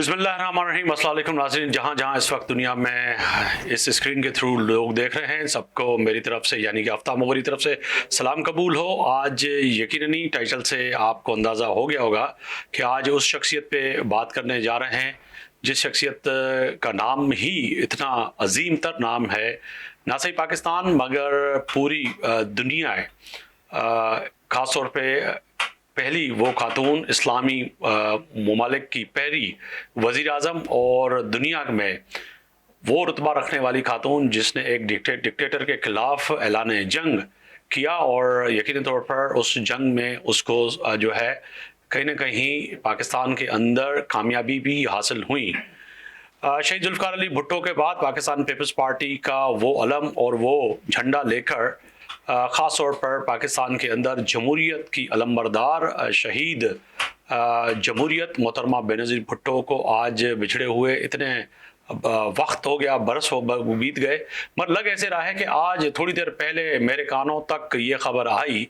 बिस्मिल्लाहिर्रहमानिर्रहीम। अस्सलाम वालेकुम नाज़रीन, जहाँ जहाँ इस वक्त दुनिया में इस स्क्रीन के थ्रू लोग देख रहे हैं, सबको मेरी तरफ से यानी कि आफ्ताब मोगरी तरफ से सलाम कबूल हो। आज यकीननी टाइटल से आपको अंदाज़ा हो गया होगा कि आज उस शख्सियत पे बात करने जा रहे हैं जिस शख्सियत का नाम ही इतना अजीम तर नाम है, ना सिर्फ पाकिस्तान मगर पूरी दुनिया है। ख़ास तौर पे पहली वो खातून इस्लामी ममालिक की पहली वज़ीर आज़म और दुनिया में वो रुतबा रखने वाली खातून जिसने एक डिक्टेटर के ख़िलाफ़ ऐलान जंग किया और यकीनी तौर पर उस जंग में उसको जो है कहीं ना कहीं पाकिस्तान के अंदर कामयाबी भी हासिल हुई। शहीद जुल्फ़िकार अली भुट्टो के बाद पाकिस्तान पीपल्स पार्टी का वो अलम और वो झंडा लेकर ख़ास तौर पर पाकिस्तान के अंदर जमहूरियत की अलमबरदार शहीद जमहूरियत मोहतरमा बेनज़ीर भुट्टो को आज बिछड़े हुए इतने वक्त हो गया, बरस हो बीत गए, मगर लग ऐसे रहा है कि आज थोड़ी देर पहले मेरे कानों तक ये खबर आई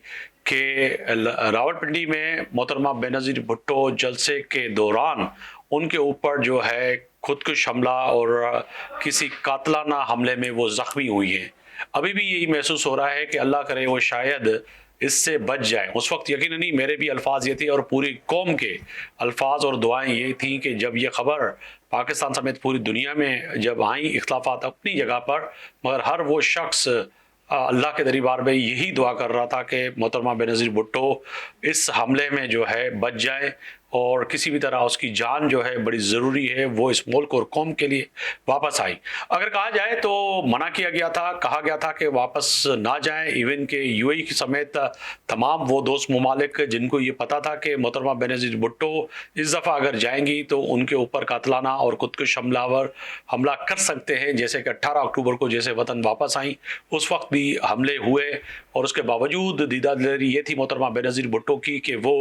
कि रावलपिंडी में मोहतरमा बेनज़ीर भुट्टो जलसे के दौरान उनके ऊपर जो है खुदकुश हमला और किसी कातलाना हमले में वो ज़ख्मी हुई हैं। अभी भी यही महसूस हो रहा है कि अल्लाह करे वो शायद इससे बच जाए। उस वक्त यकीन नहीं मेरे भी अल्फाज ये थे और पूरी कौम के अल्फाज और दुआएं ये थी कि जब ये खबर पाकिस्तान समेत पूरी दुनिया में जब आई, इख्तलाफात अपनी जगह पर, मगर हर वो शख्स अल्लाह के दरबार में यही दुआ कर रहा था कि मोहतरमा बेनज़ीर भुट्टो इस हमले में जो है बच जाए और किसी भी तरह उसकी जान जो है बड़ी ज़रूरी है वो इस मुल्क और कौम के लिए वापस आई। अगर कहा जाए तो मना किया गया था, कहा गया था कि वापस ना जाएं। इवन के यूएई समेत तमाम वो दोस्त ममालिक जिनको ये पता था कि मोहतरमा बेनज़ीर भुट्टो इस दफ़ा अगर जाएंगी तो उनके ऊपर कातलाना और खुदकुश हमला कर सकते हैं, जैसे कि 18 अक्टूबर को जैसे वतन वापस आई उस वक्त भी हमले हुए और उसके बावजूद दीदा दिलेरी ये थी मोहतरमा बेनज़ीर भुट्टो की कि वो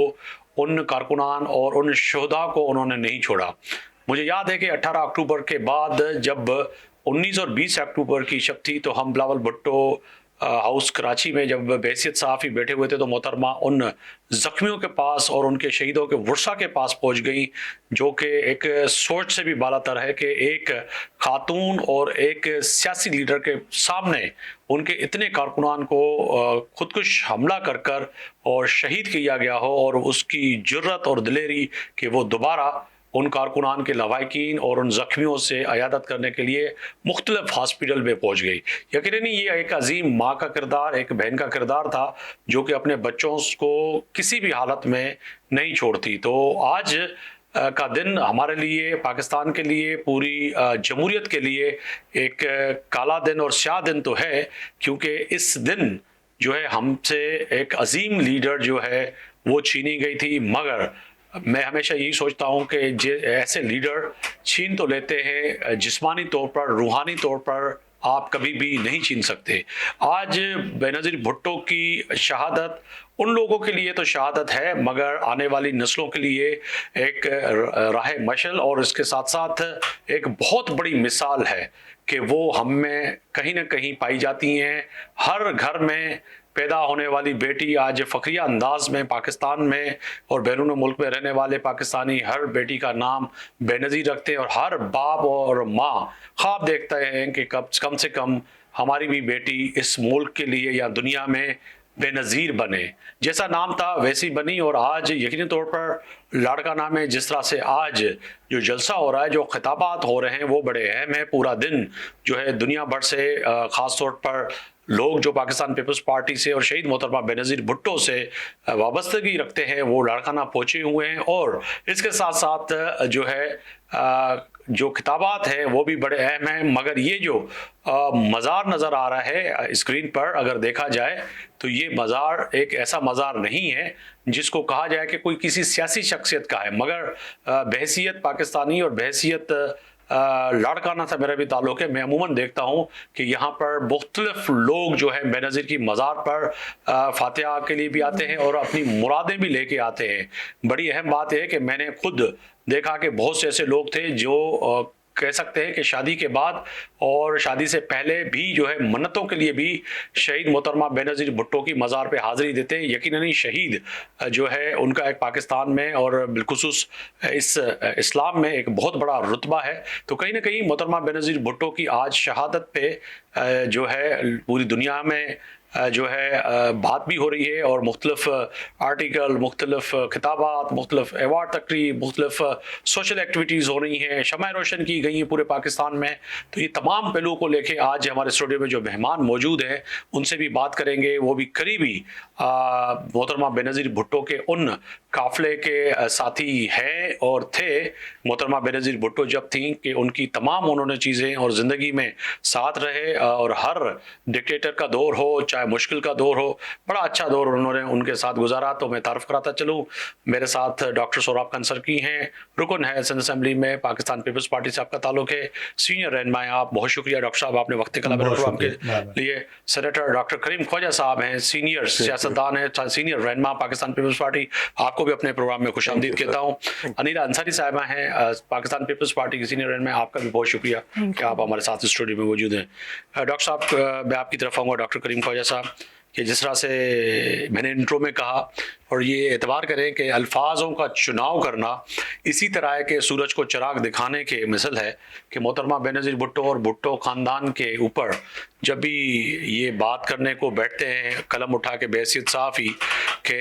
उन कारकुनान और उन शहदा को उन्होंने नहीं छोड़ा। मुझे याद है कि 18 अक्टूबर के बाद जब 19 और 20 अक्टूबर की शब थी तो हम बिलावल भुट्टो हाउस कराची में जब बहैसियत सहाफ़ी बैठे हुए थे तो मोहतरमा उन ज़ख्मियों के पास और उनके शहीदों के वर्सा के पास पहुंच गई, जो कि एक सोच से भी बालातर है कि एक खातून और एक सियासी लीडर के सामने उनके इतने कारकुनान को खुदकुश हमला कर कर और शहीद किया गया हो और उसकी जुर्रत और दिलेरी कि वो दोबारा उन कारकुनान के लवाकिन और उन ज़ख्मियों से अयादत करने के लिए मुख्तलिफ हॉस्पिटल में पहुँच गई। यकीननी ये एक अजीम माँ का किरदार, एक बहन का किरदार था जो कि अपने बच्चों को किसी भी हालत में नहीं छोड़ती। तो आज का दिन हमारे लिए, पाकिस्तान के लिए, पूरी जमहूरियत के लिए एक काला दिन और स्याह दिन तो है, क्योंकि इस दिन जो है हमसे एक अजीम लीडर जो है वो छीनी गई थी। मगर मैं हमेशा यही सोचता हूँ कि ऐसे लीडर छीन तो लेते हैं, जिस्मानी तौर पर, रूहानी तौर पर आप कभी भी नहीं छीन सकते। आज बेनज़ीर भुट्टो की शहादत उन लोगों के लिए तो शहादत है, मगर आने वाली नस्लों के लिए एक राह मशल और इसके साथ साथ एक बहुत बड़ी मिसाल है कि वो हम में कहीं ना कहीं पाई जाती हैं। हर घर में पैदा होने वाली बेटी आज फ़ख्रिया अंदाज में पाकिस्तान में और बैरून मुल्क में रहने वाले पाकिस्तानी हर बेटी का नाम बेनज़ीर रखते हैं और हर बाप और माँ ख्वाब देखते हैं कि कम से कम हमारी भी बेटी इस मुल्क के लिए या दुनिया में बेनज़ीर बने। जैसा नाम था वैसी बनी और आज यकीनी तौर पर लाड़का नाम है। जिस तरह से आज जो जलसा हो रहा है, जो खिताबात हो रहे हैं वो बड़े अहम है। पूरा दिन जो है दुनिया भर से ख़ास तौर पर लोग जो पाकिस्तान पीपल्स पार्टी से और शहीद मोहतरमा बेनज़ीर भुट्टो से वाबस्तगी रखते हैं वो लाड़काना पहुँचे हुए हैं और इसके साथ साथ जो है जो खिताबात है वो भी बड़े अहम हैं। मगर ये जो मज़ार नज़र आ रहा है स्क्रीन पर, अगर देखा जाए तो ये मज़ार एक ऐसा मज़ार नहीं है जिसको कहा जाए कि कोई किसी सियासी शख्सियत का है, मगर बहैसियत पाकिस्तानी और बहैसियत लाड़काना से मेरा भी ताल्लुक़ है। मैं अमूमन देखता हूँ कि यहाँ पर मुख्तलिफ लोग जो है बेनज़ीर की मज़ार पर फातिहा के लिए भी आते हैं और अपनी मुरादें भी लेके आते हैं। बड़ी अहम बात है कि मैंने खुद देखा कि बहुत से ऐसे लोग थे जो کہہ سکتے ہیں کہ شادی کے بعد اور شادی سے پہلے بھی جو ہے منتوں کے لیے بھی شہید محترمہ بے نظیر بھٹو کی مزار پہ حاضری دیتے ہیں. یقیناً شہید جو ہے ان کا ایک پاکستان میں اور بالخصوص اس اسلام میں ایک بہت بڑا رتبہ ہے. تو کہیں نہ کہیں محترمہ بے نظیر بھٹو کی آج شہادت پہ جو ہے پوری دنیا میں جو ہے بات بھی ہو رہی ہے اور مختلف آرٹیکل، مختلف خطابات، مختلف ایوارڈ تقریب، مختلف سوشل ایکٹیویٹیز ہو رہی ہیں، شمع روشن کی گئی ہیں پورے پاکستان میں. تو یہ تمام پہلوؤں کو لے کے آج ہمارے اسٹوڈیو میں جو مہمان موجود ہیں ان سے بھی بات کریں گے. وہ بھی قریبی محترمہ بے نظیر بھٹو کے ان قافلے کے ساتھی ہیں اور تھے. محترمہ بے نظیر بھٹو جب تھیں کہ ان کی تمام انہوں نے چیزیں اور زندگی میں ساتھ رہے اور ہر ڈکٹیٹر کا دور ہو چاہے مشکل کا دور ہو، بڑا اچھا دور انہوں نے ان کے ساتھ گزارا. تو میں تعارف کراتا چلوں، میرے ساتھ ڈاکٹر سوراب کنسرکی ہیں، رکن ہے سندھ اسمبلی میں، پاکستان پیپلز پارٹی سے آپ کا تعلق ہے، سینئر رہنما ہیں آپ. بہت شکریہ ڈاکٹر صاحب، آپ نے وقت نکالا میرے پروگرام کے لیے. سینیٹر ڈاکٹر کریم خواجہ صاحب ہیں، سینئر سیاستدان ہیں، سینئر رہنما پاکستان پیپلز پارٹی، آپ کو بھی اپنے پروگرام میں خوش آمدید کہتا ہوں. انیلا انصاری صاحبہ ہیں، پاکستان پیپلز پارٹی کی سینئر رہنما، آپ کا بھی بہت شکریہ کہ آپ ہمارے ساتھ اسٹوڈیو میں موجود ہیں. ڈاکٹر صاحب میں آپ کی طرف آؤں گا، ڈاکٹر کریم خواجہ صاحب، کہ جس طرح سے میں نے انٹرو میں کہا اور یہ اعتبار کریں کہ الفاظوں کا چناؤ کرنا اسی طرح ہے کہ سورج کو چراغ دکھانے کے مثل ہے کہ محترمہ بے نظیر بھٹو اور بھٹو خاندان کے اوپر جب بھی یہ بات کرنے کو بیٹھتے ہیں قلم اٹھا کے بحیثیت صحافی کہ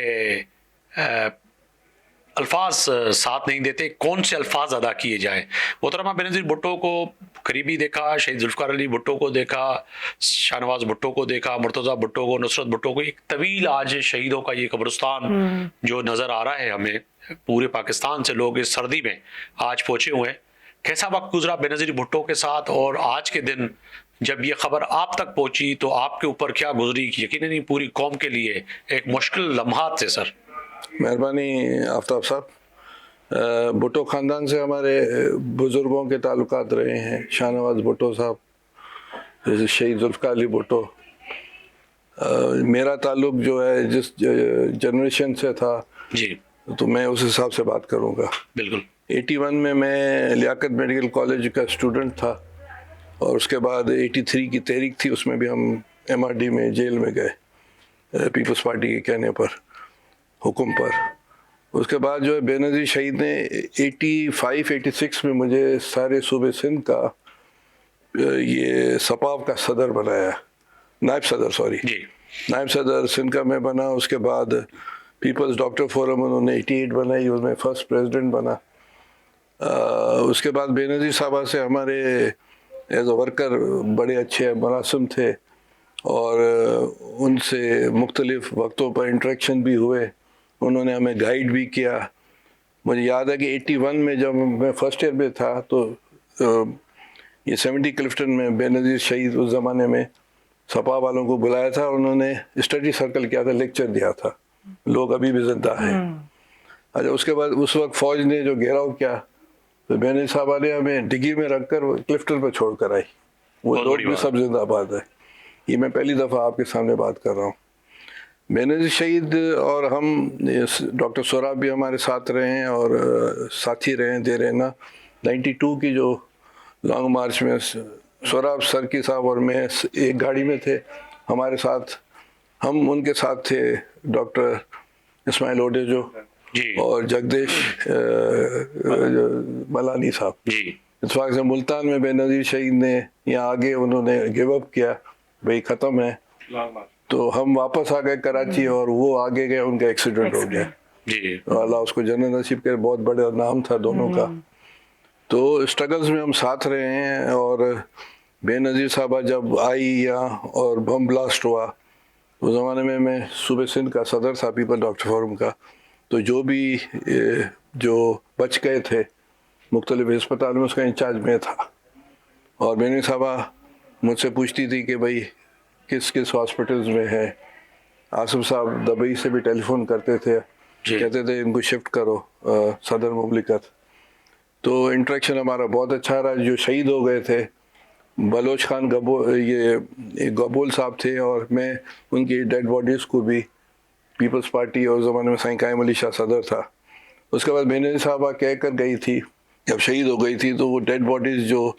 الفاظ ساتھ نہیں دیتے، کون سے الفاظ ادا کیے جائیں. محترمہ بے نظیر بھٹو کو قریبی دیکھا، شہید ذوالفقار علی بھٹو کو دیکھا، شاہ نواز بھٹو کو دیکھا، مرتضیٰ بھٹو کو، نصرت بھٹو کو. ایک طویل آج شہیدوں کا یہ قبرستان جو نظر آ رہا ہے ہمیں، پورے پاکستان سے لوگ اس سردی میں آج پہنچے ہوئے ہیں. کیسا وقت گزرا بے نظیر بھٹو کے ساتھ اور آج کے دن جب یہ خبر آپ تک پہنچی تو آپ کے اوپر کیا گزری؟ یقیناً پوری قوم کے لیے ایک مشکل لمحات تھے سر. مہربانی آفتاب صاحب. بھٹو خاندان سے ہمارے بزرگوں کے تعلقات رہے ہیں. شاہ نواز بھٹو صاحب، شہید ذوالفقار علی بھٹو. میرا تعلق جو ہے جس جنریشن سے تھا جی تو میں اس حساب سے بات کروں گا. بالکل. 81 میں لیاقت میڈیکل کالج کا اسٹوڈنٹ تھا اور اس کے بعد 83 کی تحریک تھی، اس میں بھی ہم MRD میں جیل میں گئے پیپلز پارٹی کے کہنے پر، حکم پر. اس کے بعد جو ہے بے نظیر شہید نے 85-86 میں مجھے سارے صوبے سندھ کا یہ سپاو کا صدر بنایا، نائب صدر نائب صدر سندھ کا میں بنا. اس کے بعد پیپلز ڈاکٹر فورم انہوں نے 88 بنائی، اس میں فرسٹ پریزیڈنٹ بنا. اس کے بعد بے نظیر صاحبہ سے ہمارے ایز اے ورکر بڑے اچھے مراسم تھے اور ان سے مختلف وقتوں پر انٹریکشن بھی ہوئے. انہوں نے ہمیں گائیڈ بھی کیا. مجھے یاد ہے کہ 81 میں جب میں فرسٹ ایئر میں تھا تو یہ 70 کلفٹن میں بے نظیر شہید اس زمانے میں سپا والوں کو بلایا تھا، انہوں نے اسٹڈی سرکل کیا تھا، لیکچر دیا تھا. لوگ ابھی بھی زندہ ہیں. اچھا، اس کے بعد اس وقت فوج نے جو گھیراؤ کیا تو بے نظیر صاحبہ نے ہمیں ڈگی میں رکھ کر کلفٹن پہ چھوڑ کر آئی. وہ لوگ بھی سب زندہ باد ہے. یہ میں پہلی دفعہ آپ کے سامنے بات کر رہا ہوں. بے نظیر شہید اور ہم ڈاکٹر سوراب بھی ہمارے ساتھ رہے ہیں اور ساتھی رہے ہیں دیر نا. 92 کی جو لانگ مارچ میں سوراب سرکی صاحب اور میں ایک گاڑی میں تھے ہمارے ساتھ. ہم ان کے ساتھ تھے ڈاکٹر اسماعیل اوڈیجو اور جگدیش ملانی صاحب. اس وقت سے ملتان میں بے نظیر شہید نے یہاں آگے انہوں نے گیو اپ کیا، بھائی ختم ہے. تو ہم واپس آ گئے کراچی اور وہ آگے گئے، ان کا ایکسیڈنٹ ہو گیا. اللہ اس کو جنت نصیب کرے، بہت بڑا نام تھا دونوں کا. تو اسٹرگلز میں ہم ساتھ رہے ہیں. اور بے نظیر صاحبہ جب آئی یہاں اور بم بلاسٹ ہوا، اس زمانے میں صوبے سندھ کا صدر تھا پیپل ڈاکٹر فورم کا. تو جو بھی جو بچ گئے تھے مختلف ہسپتال میں، اس کا انچارج میں تھا. اور بے نظیر صاحبہ مجھ سے پوچھتی تھی کہ بھائی کس کس ہاسپٹلز میں ہے. آصف صاحب دبئی سے بھی ٹیلی فون کرتے تھے، کہتے تھے ان کو شفٹ کرو صدر مملکت. تو انٹریکشن ہمارا بہت اچھا رہا. جو شہید ہو گئے تھے بلوچ خان گبول صاحب تھے اور میں ان کی ڈیڈ باڈیز کو بھی پیپلز پارٹی اور زمانے میں سائیں قائم علی شاہ صدر تھا. اس کے بعد بے نظیر صاحبہ کہہ کر گئی تھی جب شہید ہو گئی تھی تو وہ ڈیڈ باڈیز جو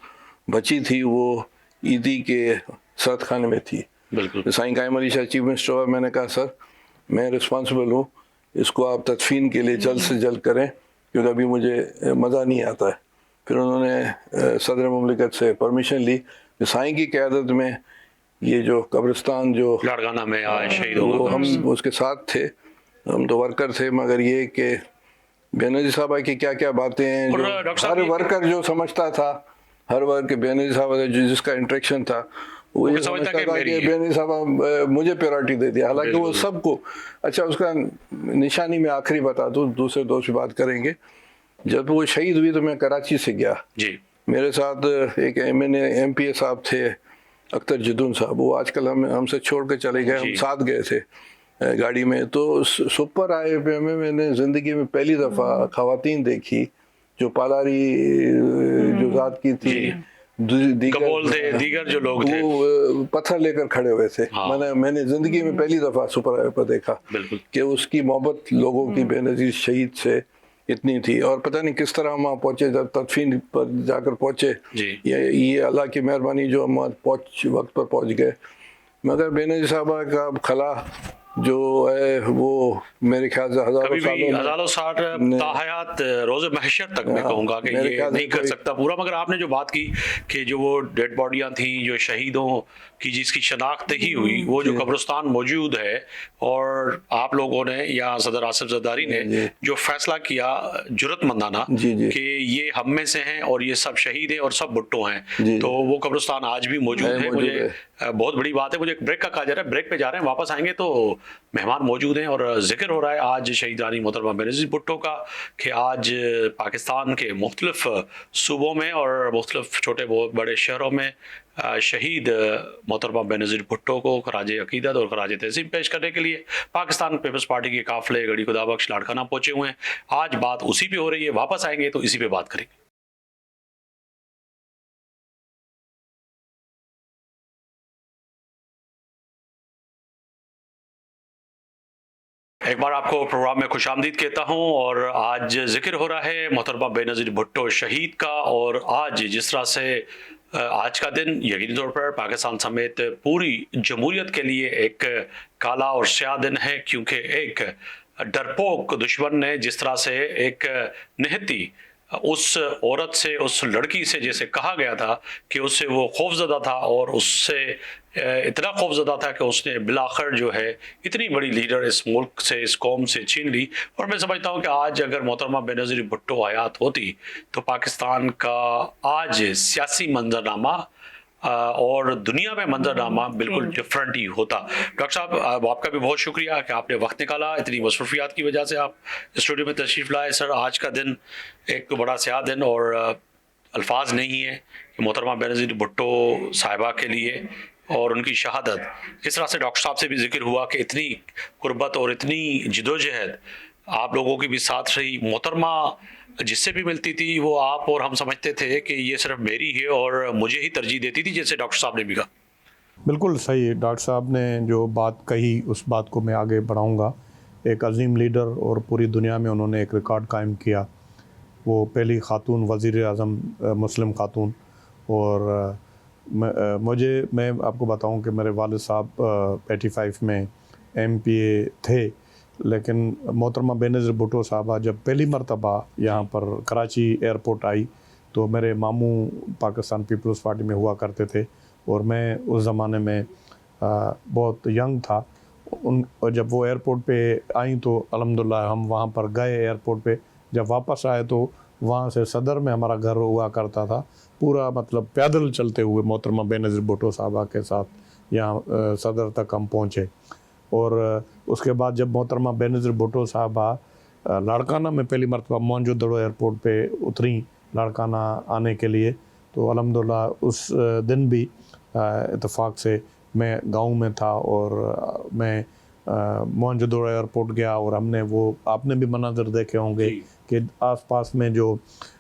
بچی تھی وہ عیدی کے سرد خانے میں تھی. بالکل. سائیں قائم علی شاہ چیف منسٹر ہوا, میں نے کہا سر میں رسپانسبل ہوں, اس کو آپ تدفین کے لیے جلد سے جلد کریں کیونکہ ابھی مجھے مزہ نہیں آتا ہے. پھر انہوں نے صدر مملکت سے پرمیشن لی کہ سائیں کی قیادت میں یہ جو قبرستان جو لاڑکانہ میں آئے شہید ہو وہ ہم اس کے ساتھ تھے, ہم تو ورکر تھے, مگر یہ کہ بینظیر صاحبہ کی کیا کیا باتیں ہیں جو ہر ورکر جو سمجھتا تھا, ہر ورکر بینظیر صاحبہ جس کا انٹریکشن تھا وہ یہ سمجھتا تھا کہ بینظیر صاحبہ مجھے پیورٹی دے دیا, حالانکہ وہ سب کو. اچھا اس کا نشانی میں آخری بتا دوں, دوسرے دوست بھی بات کریں گے. جب وہ شہید ہوئی تو میں کراچی سے گیا, جی میرے ساتھ ایک ایم پی اے صاحب تھے اختر جدون صاحب, وہ آج کل ہم سے چھوڑ کے چلے گئے, ہم ساتھ گئے تھے گاڑی میں. تو سپر ہائی وے میں میں نے زندگی میں پہلی دفعہ خواتین دیکھی جو پالاری جو ذات کی تھی, دیگر جو لوگ تھے وہ پتھر لے کر کھڑے ہوئے تھے. میں نے زندگی میں پہلی دفعہ سپر ہائی وے پر دیکھا کہ اس کی محبت لوگوں کی بینظیر شہید سے اتنی تھی. اور پتہ نہیں کس طرح ہم وہاں پہنچے, جب تدفین پر جا کر پہنچے, یہ اللہ کی مہربانی جو ہم وقت پر پہنچ گئے. مگر بینظیر صاحبہ کا خلا جو ہے وہ میرے خیال سے ہزاروں سال تاحیات روز محشر تک میں کہوں گا کہ یہ نہیں کر سکتا پورا. مگر آپ نے جو بات کی کہ جو وہ ڈیڈ باڈیاں تھیں جو شہیدوں کی جس کی شناخت نہیں ہوئی, وہ جو قبرستان موجود ہے, اور آپ لوگوں نے یا صدر آصف زرداری نے جو فیصلہ کیا جرأت مندانہ کہ یہ ہم میں سے ہیں اور یہ سب شہید ہیں اور سب بھٹو ہیں, تو وہ قبرستان آج بھی موجود ہے. مجھے بہت بڑی بات ہے. مجھے ایک بریک کا کہا جا رہا ہے, بریک پہ جا رہے ہیں, واپس آئیں گے تو مہمان موجود ہیں اور ذکر ہو رہا ہے آج شہیدانی محترمہ بینظیر بھٹو کا کہ آج پاکستان کے مختلف صوبوں میں اور مختلف چھوٹے بڑے شہروں میں شہید محترمہ بینظیر بھٹو کو خراج عقیدت اور خراج تحسین پیش کرنے کے لیے پاکستان پیپلز پارٹی کے قافلے گڑھی خدا بخش لاڑکانہ پہنچے ہوئے ہیں. آج بات اسی پہ ہو رہی ہے, واپس آئیں گے تو اسی پہ بات کریں گے. ایک بار آپ کو پروگرام میں خوش آمدید کہتا ہوں. اور آج ذکر ہو رہا ہے محترمہ بینظیر بھٹو شہید کا, اور آج جس طرح سے آج کا دن یقینی طور پر پاکستان سمیت پوری جمہوریت کے لیے ایک کالا اور سیاہ دن ہے, کیونکہ ایک ڈرپوک دشمن نے جس طرح سے ایک نہتی اس عورت سے, اس لڑکی سے جیسے کہا گیا تھا کہ اس سے وہ خوفزدہ تھا, اور اس سے اتنا خوفزدہ تھا کہ اس نے بلاخر جو ہے اتنی بڑی لیڈر اس ملک سے, اس قوم سے چھین لی. اور میں سمجھتا ہوں کہ آج اگر محترمہ بینظیر بھٹو حیات ہوتی تو پاکستان کا آج سیاسی منظرنامہ اور دنیا میں منظرنامہ بالکل ڈفرینٹ ہی ہوتا. ڈاکٹر صاحب آپ کا بھی بہت شکریہ کہ آپ نے وقت نکالا, اتنی مصروفیات کی وجہ سے آپ اسٹوڈیو میں تشریف لائے. سر آج کا دن ایک تو بڑا سیاہ دن, اور الفاظ نہیں ہے کہ محترمہ بینظیر بھٹو صاحبہ کے لیے اور ان کی شہادت, کس طرح سے ڈاکٹر صاحب سے بھی ذکر ہوا کہ اتنی قربت اور اتنی جدوجہد آپ لوگوں کی بھی ساتھ رہی. محترمہ جس سے بھی ملتی تھی وہ آپ اور ہم سمجھتے تھے کہ یہ صرف میری ہے اور مجھے ہی ترجیح دیتی تھی, جیسے ڈاکٹر صاحب نے بھی کہا. بالکل صحیح, ڈاکٹر صاحب نے جو بات کہی اس بات کو میں آگے بڑھاؤں گا. ایک عظیم لیڈر, اور پوری دنیا میں انہوں نے ایک ریکارڈ قائم کیا. وہ پہلی خاتون وزیر اعظم مسلم خاتون. اور میں آپ کو بتاؤں کہ میرے والد صاحب 85 میں MP تھے, لیکن محترمہ بینظیر بھٹو صاحبہ جب پہلی مرتبہ یہاں پر کراچی ایئرپورٹ آئی تو میرے ماموں پاکستان پیپلز پارٹی میں ہوا کرتے تھے, اور میں اس زمانے میں بہت ینگ تھا. جب وہ ایئرپورٹ پہ آئیں تو الحمدللہ ہم وہاں پر گئے ایئرپورٹ پہ. جب واپس آئے تو وہاں سے صدر میں ہمارا گھر ہوا کرتا تھا, پورا مطلب پیدل چلتے ہوئے محترمہ بینظیر بھٹو صاحبہ کے ساتھ یہاں صدر تک ہم پہنچے. اور اس کے بعد جب محترمہ بینظیر بھٹو صاحبہ لاڑکانہ میں پہلی مرتبہ موہنجودڑو ایئرپورٹ پہ اتری لاڑکانہ آنے کے لیے, تو الحمدللہ اس دن بھی اتفاق سے میں گاؤں میں تھا, اور میں موہنجودڑو ایئرپورٹ گیا, اور ہم نے وہ آپ نے بھی مناظر دیکھے ہوں گے کہ آس پاس میں جو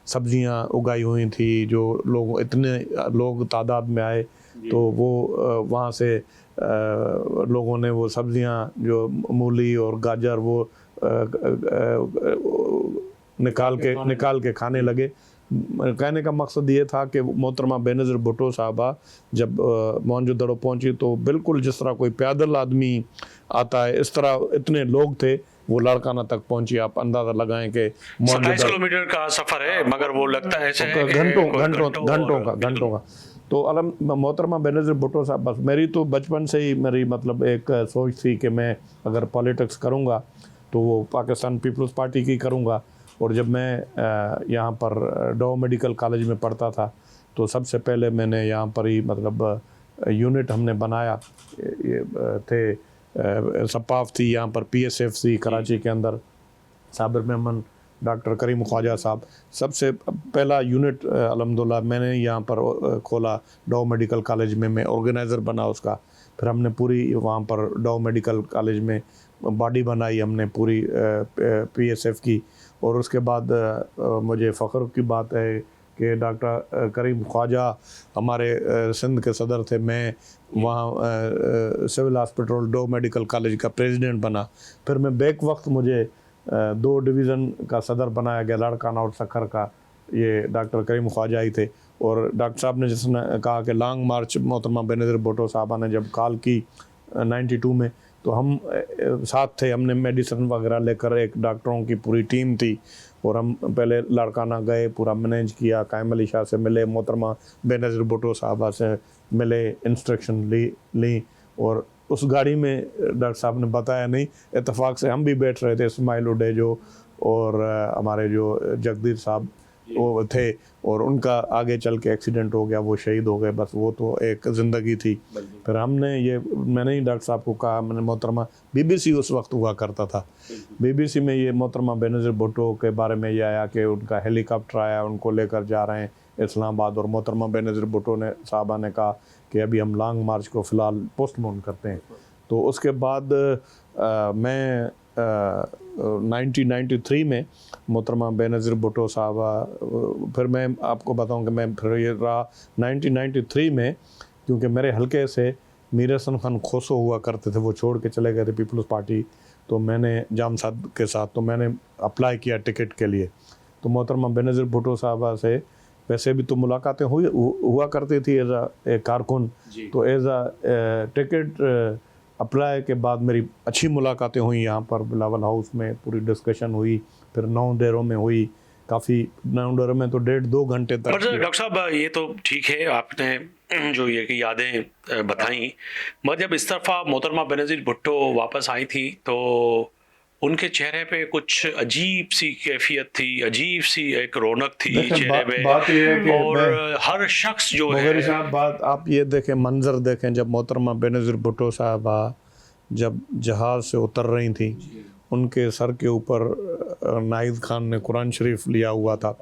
سبزیاں اگائی ہوئی تھی, جو لوگ اتنے لوگ تعداد میں آئے, تو وہ وہاں سے لوگوں نے وہ سبزیاں جو مولی اور گاجر وہ نکال کے کھانے لگے. कहने का मकसद ये था कि मोहतरमा बेनज़ीर भुट्टो साहबा जब मोहनजोदड़ो पहुंची तो बिल्कुल जिस तरह कोई पैदल आदमी आता है इस तरह इतने लोग थे, वो लाड़काना तक पहुंची। आप अंदाज़ा लगाएं कि 27 किलोमीटर का सफ़र है, मगर वो लगता है ऐसे है कि घंटों का। तो मोहतरमा बेनज़ीर भुट्टो साहब, बस मेरी तो बचपन से ही मेरी मतलब एक सोच थी कि मैं अगर पॉलिटिक्स करूँगा तो वो पाकिस्तान पीपल्स पार्टी की करूँगा। और जब मैं यहाँ पर डो मेडिकल कॉलेज में पढ़ता था तो सबसे पहले मैंने यहाँ पर ही मतलब यूनिट हमने बनाया, ये थे सपाफ थी यहाँ पर, PSF थी कराची के अंदर, साबिर मेमन, डॉक्टर करीम ख्वाजा साहब, सबसे पहला यूनिट अल्हम्दुलिल्लाह मैंने यहाँ पर खोला डो मेडिकल कॉलेज में, मैं ऑर्गेनाइज़र बना उसका। फिर हमने पूरी वहाँ पर डो मेडिकल कॉलेज में बॉडी बनाई हमने पूरी PSF की। और उसके बाद मुझे फ़ख्र की बात है कि डॉक्टर करीम ख्वाजा हमारे सिंध के सदर थे, मैं वहाँ civil hospital Dow medical college का प्रेसिडेंट बना। फिर मैं बैक वक्त मुझे 2 डिवीज़न का सदर बनाया गया, लाड़काना और सखर का, ये डॉक्टर करीम ख्वाजा ही थे। और डॉक्टर साहब ने जिसने कहा कि लॉन्ग मार्च मोहतरमा बेनज़ीर भुट्टो साहबा ने जब कॉल की 92 में, तो हम साथ थे, हमने मेडिसिन वगैरह लेकर, एक डॉक्टरों की पूरी टीम थी, और हम पहले लाड़काना गए, पूरा मैनेज किया, कायम अली शाह से मिले, मोहतरमा बेनज़ीर भुट्टो साहबा से मिले, इंस्ट्रक्शन ली। और उस गाड़ी में डॉक्टर साहब ने बताया नहीं, इत्तेफाक से हम भी बैठ रहे थे, इस्माइल उडेजो और हमारे जो जगदीर साहब वो थे, और उनका आगे चल के एक्सीडेंट हो गया, वो शहीद हो गए। बस वो तो एक ज़िंदगी थी। फिर हमने ये, मैंने ही डॉक्टर साहब को कहा, मैंने मोहतरमा BBC उस वक्त हुआ करता था, BBC में ये मोहतरमा बेनज़ीर भुट्टो के बारे में ये आया कि उनका हेलीकॉप्टर आया, उनको लेकर जा रहे हैं इस्लामाबाद, और मोहतरमा बेनज़ीर भुट्टो ने साहबा ने कहा कि अभी हम लॉन्ग मार्च को फ़िलहाल पोस्टपोन करते हैं। तो उसके बाद मैं 1993 में मोहतरमा बेनज़ीर भुट्टो साहबा, फिर मैं आपको बताऊं कि मैं फिर ये रहा 1993 में, क्योंकि मेरे हलके से मीर हसन खान खोसो हुआ करते थे, वो छोड़ के चले गए थे पीपल्स पार्टी, तो मैंने जाम साहब के साथ तो मैंने अप्लाई किया टिकट के लिए। तो मोहतरमा बेनज़ीर भुट्टो साहबा से वैसे भी तो मुलाकातें हुआ करती थी एज ए कारकुन, तो एज आ टिकट अप्लाई के बाद मेरी अच्छी मुलाकातें हुई यहाँ पर बिलावल हाउस में, पूरी डिस्कशन हुई, फिर 9 डेरों में हुई, काफ़ी 9 डेरों में तो 1.5-2 घंटे तक। डॉक्टर साहब ये तो ठीक है, आपने जो ये की यादें बताई, मगर जब इस तरफा मोहतरमा बेनज़ीर भुट्टो वापस आई थी तो उनके चेहरे पे कुछ अजीब सी कैफियत थी, अजीब सी एक रौनक थी चेहरे पे। बात ये है कि और हर शख्स जो है, साहब बात आप ये देखें, मंजर देखें, जब मोहतरमा बेनज़ीर भुट्टो साहबा जब जहाज़ से उतर रही थी, उनके सर के ऊपर नाहिद खान ने कुरान शरीफ लिया हुआ था,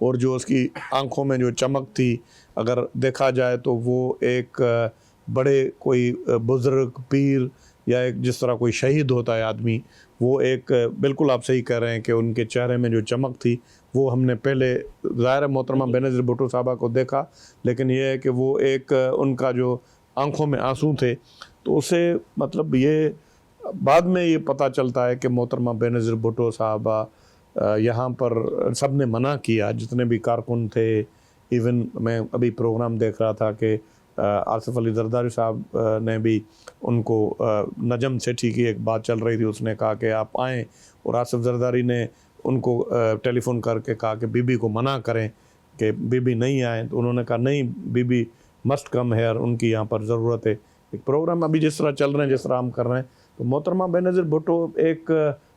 और जो उसकी आंखों में जो चमक थी, अगर देखा जाए तो वो एक बड़े कोई बुज़ुर्ग पीर या एक जिस तरह कोई शहीद होता है आदमी, वो एक बिल्कुल आप सही कह रहे हैं कि उनके चेहरे में जो चमक थी वो हमने पहले ज़ाहिर मोहतरमा बेनज़ीर भुट्टो साहबा को देखा, लेकिन ये है कि वो एक उनका जो आंखों में आंसू थे, तो उसे मतलब ये बाद में ये पता चलता है कि मोहतरमा बेनज़ीर भुट्टो साहबा यहाँ पर सब ने मना किया, जितने भी कारकुन थे। इवन मैं अभी प्रोग्राम देख रहा था कि आसिफ अली जरदारी साहब ने भी उनको, नजम सेठी की एक बात चल रही थी, उसने कहा कि आप आएँ, और आसिफ जरदारी ने उनको टेलीफोन करके कहा कि बीबी को मना करें कि बीबी नहीं आए, तो उन्होंने कहा नहीं, बीबी मस्ट कम हेयर, उनकी यहाँ पर ज़रूरत है। एक प्रोग्राम अभी जिस तरह चल रहे हैं, जिस तरह हम कर रहे हैं, तो मोहतरमा बेनज़ीर भुट्टो एक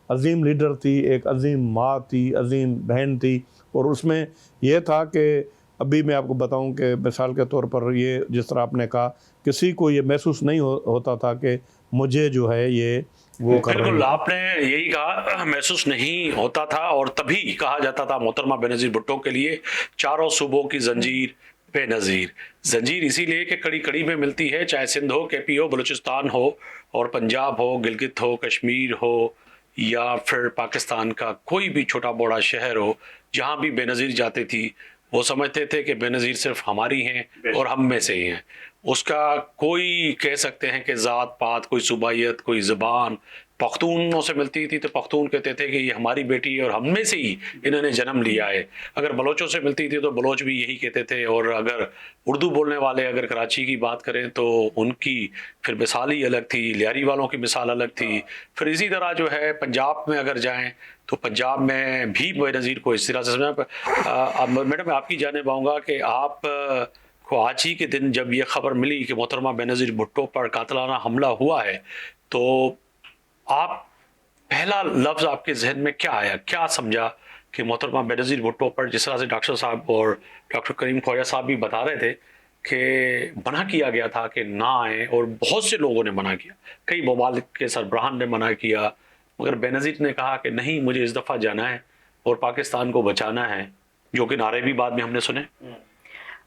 अजीम लीडर थी, एक अजीम माँ थी, अजीम बहन थी, और उसमें यह था कि अभी मैं आपको बताऊं कि मिसाल के तौर पर ये जिस तरह आपने कहा, किसी को ये महसूस नहीं होता था कि मुझे जो है ये वो कर रहे हैं। बिल्कुल आपने यही कहा, महसूस नहीं होता था, और तभी कहा जाता था मोहतरमा बेनज़ीर भुट्टो के लिए चारों सूबों की जंजीर बेनज़ीर। जंजीर इसीलिए कि कड़ी कड़ी में मिलती है, चाहे सिंध हो, KP हो, बलूचिस्तान हो, और पंजाब हो, गिलगित हो, कश्मीर हो, या फिर पाकिस्तान का कोई भी छोटा बड़ा शहर हो, जहाँ भी बेनज़ीर जाती थी वो समझते थे कि बेनज़ीर सिर्फ हमारी हैं और हम में से ही हैं। उसका कोई कह सकते हैं कि ज़ात पात, कोई सूबाइयत, कोई ज़बान, पख्तूनों से मिलती थी तो पख्तून कहते थे कि ये हमारी बेटी है और हम में से ही इन्होंने जन्म लिया है। अगर बलोचों से मिलती थी तो बलोच भी यही कहते थे, और अगर उर्दू बोलने वाले अगर कराची की बात करें तो उनकी फिर मिसाल ही अलग थी, लियारी वालों की मिसाल अलग थी। फिर इसी तरह जो है पंजाब में अगर जाएं तो पंजाब में भी बेनज़ीर को इस तरह से समझा। मैडम मैं आपकी जानिब आऊँगा कि आप को आज ही के दिन जब ये खबर मिली कि मोहतरमा बेनज़ीर भुट्टो पर कातलाना हमला हुआ है, तो आप पहला लफ्ज़ आपके जहन में क्या आया, क्या समझा कि मोहतरमा बेनज़ीर भुट्टो पर जिस तरह से डॉक्टर साहब और डॉक्टर करीम ख्वाजा साहब भी बता रहे थे कि मना किया गया था कि ना आए, और बहुत से लोगों ने मना किया, कई ममालिक के सरबराहान ने मना किया, मगर बेनज़ीर ने कहा कि नहीं मुझे इस दफ़ा जाना है और पाकिस्तान को बचाना है, जो कि नारे भी बाद में हमने सुने।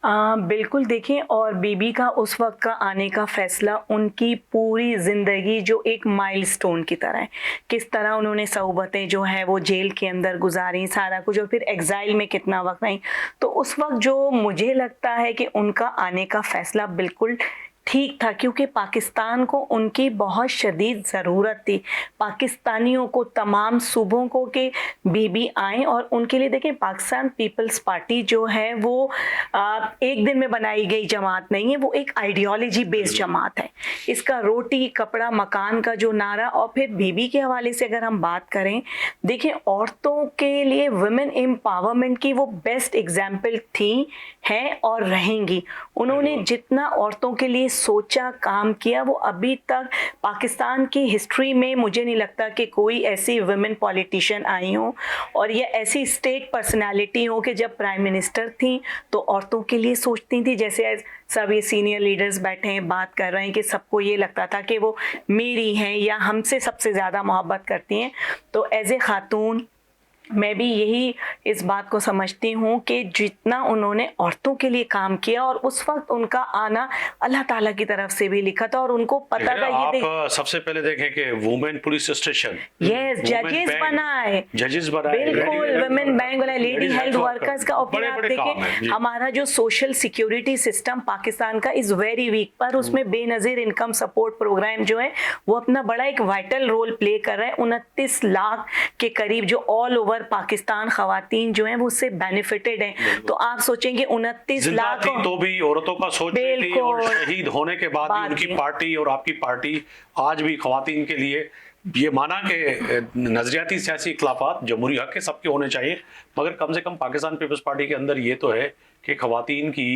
बिल्कुल देखें, और बीबी का उस वक्त का आने का फ़ैसला उनकी पूरी ज़िंदगी जो एक माइलस्टोन की तरह है, किस तरह उन्होंने सौबतें जो है वो जेल के अंदर गुजारी, सारा कुछ, और फिर एग्ज़ाइल में कितना वक्त रही। तो उस वक्त जो मुझे लगता है कि उनका आने का फ़ैसला बिल्कुल ठीक था, क्योंकि पाकिस्तान को उनकी बहुत शदीद ज़रूरत थी, पाकिस्तानियों को, तमाम सूबों को, कि बीबी आएँ। और उनके लिए देखें, पाकिस्तान पीपल्स पार्टी जो है वो एक दिन में बनाई गई जमात नहीं है, वो एक आइडियोलॉजी बेस्ड जमात है। इसका रोटी कपड़ा मकान का जो नारा, और फिर बीबी के हवाले से अगर हम बात करें, देखें औरतों के लिए वुमेन एम्पावरमेंट की वो बेस्ट एग्जाम्पल थी, हैं और रहेंगी। उन्होंने जितना औरतों के लिए सोचा, काम किया, वो अभी तक पाकिस्तान की हिस्ट्री में मुझे नहीं लगता कि कोई ऐसी वुमेन पॉलिटिशियन आई हो और ये ऐसी स्टेट पर्सनालिटी हो कि जब प्राइम मिनिस्टर थी तो औरतों के लिए सोचती थी। जैसे सब ये सीनियर लीडर्स बैठे हैं, बात कर रहे हैं कि सबको ये लगता था कि वो मेरी हैं या हमसे सबसे ज़्यादा मोहब्बत करती हैं। तो एज ए खातून मैं भी यही इस बात को समझती हूँ कि जितना उन्होंने औरतों के लिए काम किया, और उस वक्त उनका आना अल्लाह ताला की तरफ से भी लिखा था और उनको पता था। ये आप सबसे पहले देखें कि वुमेन पुलिस स्टेशन, यस, जजेस बनाए, बिल्कुल, वुमेन बैंक बनाए, लेडी हेल्थ वर्कर्स का। और फिर आप देखें हमारा जो सोशल सिक्योरिटी सिस्टम पाकिस्तान का इज वेरी वीक, पर उसमें बेनज़ीर इनकम सपोर्ट प्रोग्राम जो है वो अपना बड़ा एक वाइटल रोल प्ले कर रहा है। 29 लाख के करीब जो ऑल ओवर पाकिस्तान खवातीन जो हैं वो उससे बेनिफिटेड हैं। तो आप सोचेंगे 29 लाख तो भी औरतों का सोच थी, और शहीद होने के बाद भी उनकी पार्टी और आपकी पार्टी आज भी खवातीन के लिए ये माना कि नजरियाती सियासी इख्लाफात जमहूरी हक के सबके होने चाहिए, मगर कम से कम पाकिस्तान पीपल्स पार्टी के अंदर ये तो है कि खवातीन की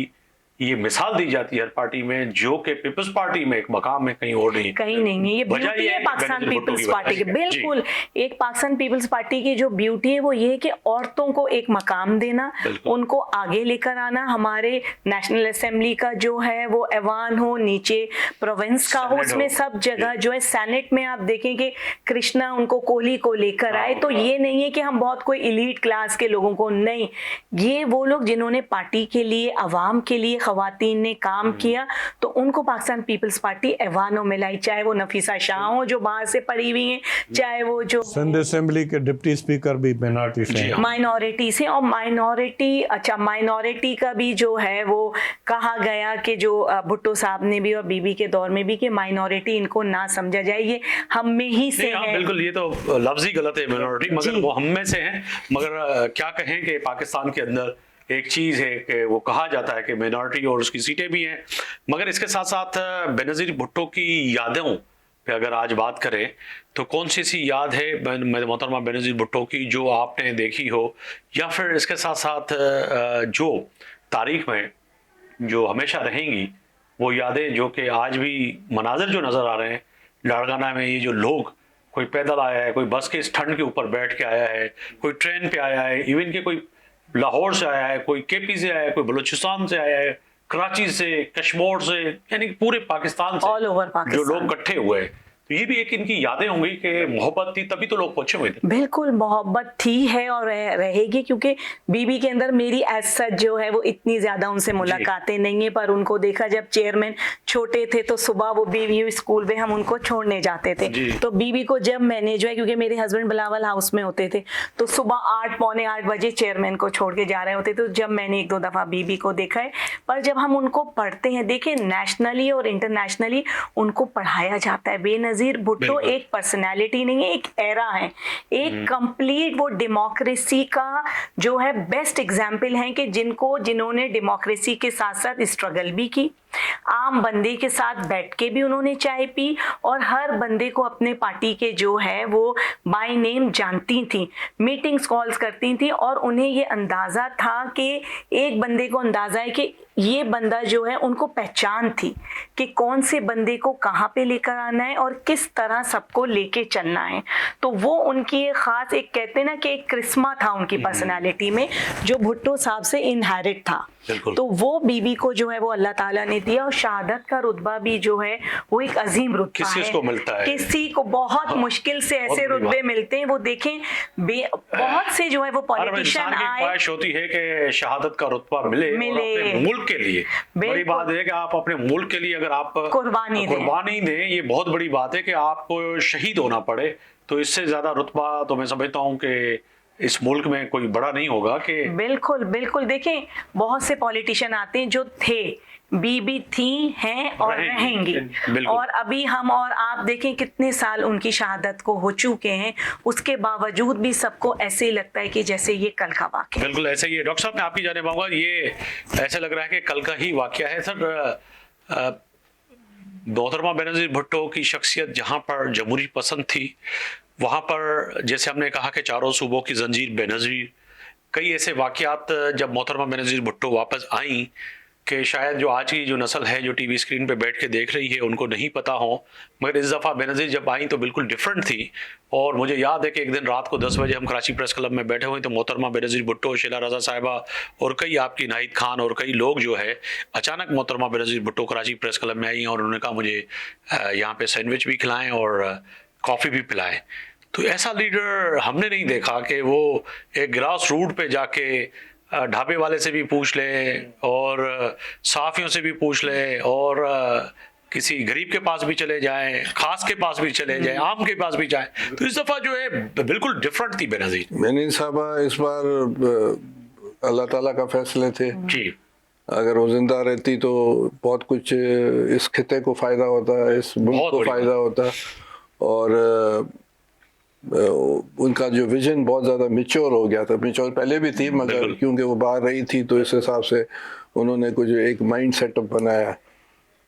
ये मिसाल दी जाती है हर पार्टी में, जो कि पीपल्स पार्टी में एक मकाम है, कहीं और नहीं, कहीं नहीं है। ये ब्यूटी है पाकिस्तान पीपल्स पार्टी की, बिल्कुल एक पाकिस्तान पीपल्स पार्टी की जो ब्यूटी है वो ये है कि औरतों को एक मकाम देना, उनको आगे लेकर आना। हमारे नेशनल असेंबली का जो है वो ऐवान हो, नीचे प्रोविंस का हो, उसमें सब जगह जो है, सेनेट में आप देखें कि कृष्णा उनको कोहली को लेकर आए। तो ये नहीं है कि हम बहुत कोई एलीट क्लास के लोगों को, नहीं, ये वो लोग जिन्होंने पार्टी के लिए, अवाम के लिए, खवातीन ने काम किया, तो उनको पाकिस्तान पीपल्स पार्टी ऐवानों में लाई, चाहे वो नफीसा शाह हो जो बाहर से पड़ी हुई हैं, चाहे वो जो सिंध असेंबली के डिप्टी स्पीकर भी माइनॉरिटी से, माइनॉरिटी से। और माइनॉरिटी, अच्छा माइनॉरिटी का भी जो है वो कहा गया कि जो भुट्टो साहब ने भी और बीबी के दौर में भी कि माइनॉरिटी इनको ना समझा जाए, ये हम में ही से है। बिल्कुल, ये तो लफ्ज ही गलत है माइनॉरिटी, मगर वो हम में से हैं। मगर क्या कहें कि पाकिस्तान के अंदर एक चीज़ है कि वो कहा जाता है कि माइनॉरिटी और उसकी सीटें भी हैं, मगर इसके साथ साथ बेनज़ीर भुट्टो की यादों पे अगर आज बात करें तो कौन सी ऐसी याद है मोहतरमा बेनज़ीर भुट्टो की जो आपने देखी हो, या फिर इसके साथ साथ जो तारीख में जो हमेशा रहेंगी वो यादें, जो कि आज भी मनाजिर जो नज़र आ रहे हैं लाड़काना में, ये जो लोग, कोई पैदल आया है, कोई बस के इस ठंड के ऊपर बैठ के आया है, कोई ट्रेन पे आया है, इवन के कोई लाहौर से आया है, कोई केपी से आया है, कोई बलूचिस्तान से आया है, कराची से, कश्मीर से, यानी पूरे पाकिस्तान से ऑल ओवर पाकिस्तान जो लोग इकट्ठे हुए हैं। तो ये भी एक इनकी यादें होंगी कि मोहब्बत थी तभी तो लोग पहुंचे हुए थे। बिल्कुल मोहब्बत थी है और रहेगी, क्योंकि बीबी के अंदर मेरी एज सच जो है वो इतनी ज्यादा उनसे मुलाकातें नहीं है, पर उनको देखा जब चेयरमैन छोटे थे तो सुबह वो बीबी स्कूल में हम उनको छोड़ने जाते थे, तो बीबी को जब मैंने जो है, क्योंकि मेरे हस्बैंड बिलावल हाउस में होते थे, तो सुबह 8 पौने 8 बजे चेयरमैन को छोड़ के जा रहे होते, तो जब मैंने 1-2 दफा बीबी को देखा है। पर जब हम उनको पढ़ते हैं, देखिए नेशनली और इंटरनेशनली उनको पढ़ाया जाता है। बेनज़ीर बेनज़ीर भुट्टो एक पर्सनैलिटी नहीं है, एक एरा है, एक कंप्लीट वो डेमोक्रेसी का जो है बेस्ट एग्जाम्पल है कि जिन्होंने डेमोक्रेसी के साथ साथ स्ट्रगल भी की, आम बंदे के साथ बैठ के भी उन्होंने चाय पी, और हर बंदे को अपने पार्टी के जो है वो बाय नेम जानती थी, मीटिंग्स कॉल्स करती थी, और उन्हें ये अंदाज़ा था कि एक बंदे को अंदाज़ा है कि ये बंदा जो है, उनको पहचान थी कि कौन से बंदे को कहाँ पे लेकर आना है और किस तरह सबको लेके चलना है। तो वो उनकी एक ख़ास, एक कहते हैं ना कि एक क्रिस्मा था उनकी पर्सनालिटी में जो भुट्टो साहब से इनहेरिट था। तो वो बीबी को जो है वो अल्लाह ताला ने दिया, और शहादत का रुतबा भी जो है वो एक अजीम रुतबा है। किसी को मिलता है, किसी को बहुत मुश्किल से ऐसे रुतबे मिलते हैं। वो देखें बहुत से जो है वो पॉलिटिशियन आए, ख्वाहिश होती है कि शहादत का रुतबा मिले और अपने मुल्क के लिए। बड़ी बात है कि आप अपने मुल्क के लिए अगर आप कुर्बानी दें, ये बहुत बड़ी बात है कि आपको शहीद होना पड़े। तो इससे ज्यादा रुतबा तो मैं समझता हूँ कि इस मुल्क में कोई बड़ा नहीं होगा। कि बिल्कुल बिल्कुल, देखें बहुत से पॉलिटिशियन आते हैं जो थे, बीबी थी, हैं और रहेंगी, और अभी हम और आप देखें कितने साल उनकी शहादत को हो चुके हैं, उसके बावजूद भी सबको ऐसे ही लगता है कि जैसे ये कल का वाक़या। बिल्कुल ऐसे ही है। डॉक्टर साहब मैं आपकी जाने पाऊंगा, ये ऐसा लग रहा है कि कल का ही वाक़या है सर। मोहतरमा बेनज़ीर भुट्टो की शख्सियत जहाँ पर जमहूरी पसंद थी, वहाँ पर जैसे हमने कहा कि चारों सूबों की जंजीर बेनज़ीर, कई ऐसे वाक़यात जब मोहतरमा बेनज़ीर भुट्टो वापस आईं कि शायद जो आज की जो नस्ल है जो टीवी स्क्रीन पे बैठ के देख रही है उनको नहीं पता हो, मगर इस दफ़ा बेनज़ीर जब आई तो बिल्कुल डिफरेंट थी। और मुझे याद है कि एक दिन रात को 10 बजे हम कराची प्रेस क्लब में बैठे हुए तो मोहतरमा बेनज़ीर भुट्टो, शीला रज़ा साहिबा और कई आपकी नाहिद खान और कई लोग जो है अचानक मोहतरमा बेनज़ीर भुट्टो कराची प्रेस क्लब में आई और उन्होंने कहा मुझे यहाँ पे सैंडविच भी खिलाएँ और कॉफ़ी भी पिलाएँ। तो ऐसा लीडर हमने नहीं देखा कि वो एक ग्रास रूट पे जाके ढाबे वाले से भी पूछ ले और सहाफ़ियों से भी पूछ ले और किसी गरीब के पास भी चले जाएं, खास के पास भी चले जाएं, आम के पास भी जाएं। तो इस दफ़ा जो है बिल्कुल डिफरेंट थी बेनज़ीर। बेनज़ीर साहबा इस बार अल्लाह ताला का फैसले थे जी। अगर वो जिंदा रहती तो बहुत कुछ इस खिते को फ़ायदा होता, इस मुल्क को फ़ायदा होता, और उनका जो विजन बहुत ज़्यादा मैच्योर हो गया था। मैच्योर पहले भी थी मगर क्योंकि वो बाहर रही थी तो इस हिसाब से उन्होंने कुछ एक माइंड सेटअप बनाया।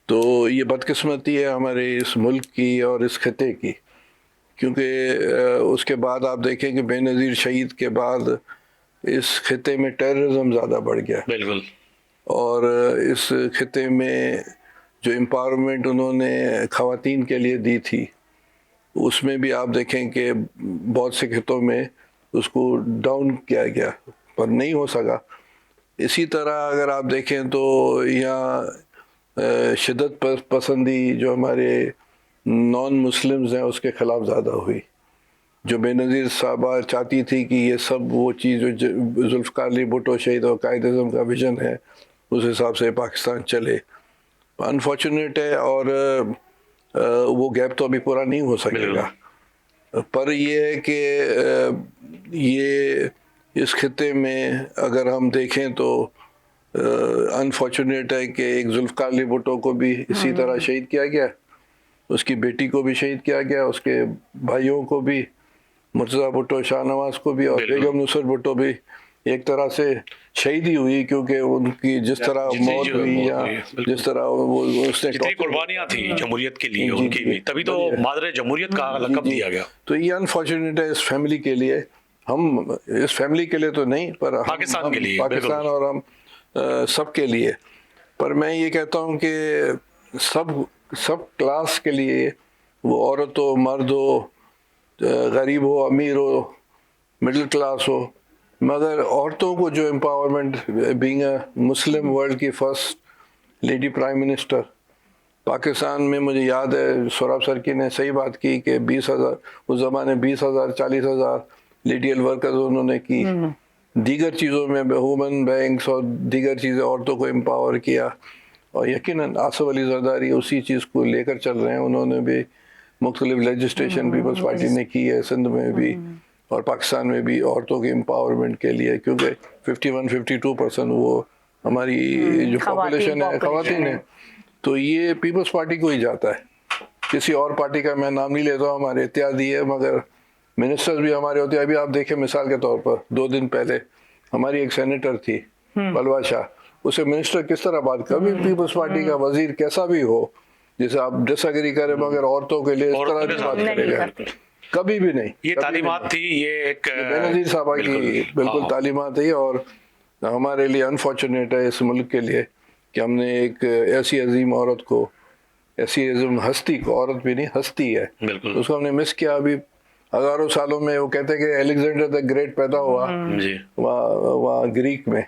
तो ये बदकिस्मती है हमारे इस मुल्क की और इस खिते की, क्योंकि उसके बाद आप देखें कि बेनज़ीर शहीद के बाद इस खिते में टेररिज्म ज़्यादा बढ़ गया। बिल्कुल। और इस खिते में जो एम्पावरमेंट उन्होंने ख़वातीन के लिए दी थी उसमें भी आप देखें कि बहुत से खितों में उसको डाउन किया गया पर नहीं हो सका। इसी तरह अगर आप देखें तो यहाँ शिद्दत पसंदी जो हमारे नॉन मुस्लिम्स हैं उसके ख़िलाफ़ ज़्यादा हुई। जो बेनज़ीर साहबा चाहती थी कि ये सब वो चीज़ जो जुल्फ़िकार अली भुट्टो शहीद और कायदे-ए-आज़म का विज़न है उस हिसाब से पाकिस्तान चले, अनफॉर्चुनेट है। और वो गैप तो अभी पूरा नहीं हो सकेगा, पर ये है कि ये इस खिते में अगर हम देखें तो अनफॉर्चुनेट है कि एक जुल्फ़िकार अली भुट्टो को भी इसी तरह शहीद किया गया, उसकी बेटी को भी शहीद किया गया, उसके भाइयों को भी, मुर्तज़ा भुट्टो, शाहनवाज को भी, और बेगम नुसरत भुट्टो भी एक तरह से शहीद ही हुई, क्योंकि उनकी जिस तरह मौत हुई या जिस तरह वो उसने जितनी कुर्बानियां थी जमहूरियत के लिए उनकी भी, तभी तो मादर जमहूरियत का लक़ब दिया गया। तो ये अनफॉर्चुनेट है इस फैमिली के लिए, हम इस फैमिली के लिए तो नहीं पर पाकिस्तान के लिए, पाकिस्तान और हम सब के लिए। पर मैं ये कहता हूँ कि सब क्लास के लिए, वो औरत हो, मर्द हो, गरीब हो, अमीर हो, मिडिल क्लास हो, मगर औरतों को जो empowerment, being a Muslim world की first lady prime minister Pakistan में, मुझे याद है सोहराब सरकी ने सही बात की कि 20,000 उस ज़माने 20,000 40,000 लेडी वर्कर्स उन्होंने की। दीगर चीज़ों में वुमेन बैंक्स और दीगर चीज़ें औरतों को एम्पावर किया, और यकीनन आसिफ अली जरदारी उसी चीज़ को लेकर चल रहे हैं। उन्होंने भी मुख्तलिफ लेजिस्लेशन पीपल्स पार्टी ने की है सिंध में भी और पाकिस्तान में भी औरतों के एम्पावरमेंट के लिए, क्योंकि 51-52% वो हमारी जो पॉपुलेशन है ख़वातीन है। तो ये पीपल्स पार्टी को ही जाता है। किसी और पार्टी का मैं नाम नहीं लेता हूँ, हमारे इत्यादि है, मगर मिनिस्टर्स भी हमारे होते हैं। अभी आप देखें मिसाल के तौर पर 2 दिन पहले हमारी एक सेनेटर थी बलवा शाह, उसे मिनिस्टर किस तरह बात, कभी पीपल्स पार्टी का वजीर कैसा भी हो, जिसे आप डिसएग्री करें, मगर औरतों के लिए इस तरह की बात करेगा कभी भी नहीं। ये तालीमात थी, ये एक बेनज़ीर साहबा की बिल्कुल तालीमात है। और हमारे लिए अनफॉर्चुनेट है इस मुल्क के लिए कि हमने एक ऐसी अजीम औरत को, ऐसी अजीम हस्ती को, औरत भी नहीं हस्ती है, बिल्कुल उसको हमने मिस किया। अभी हजारों सालों में वो कहते हैं कि अलेक्जेंडर द ग्रेट पैदा हुआ जी, वहाँ ग्रीक में,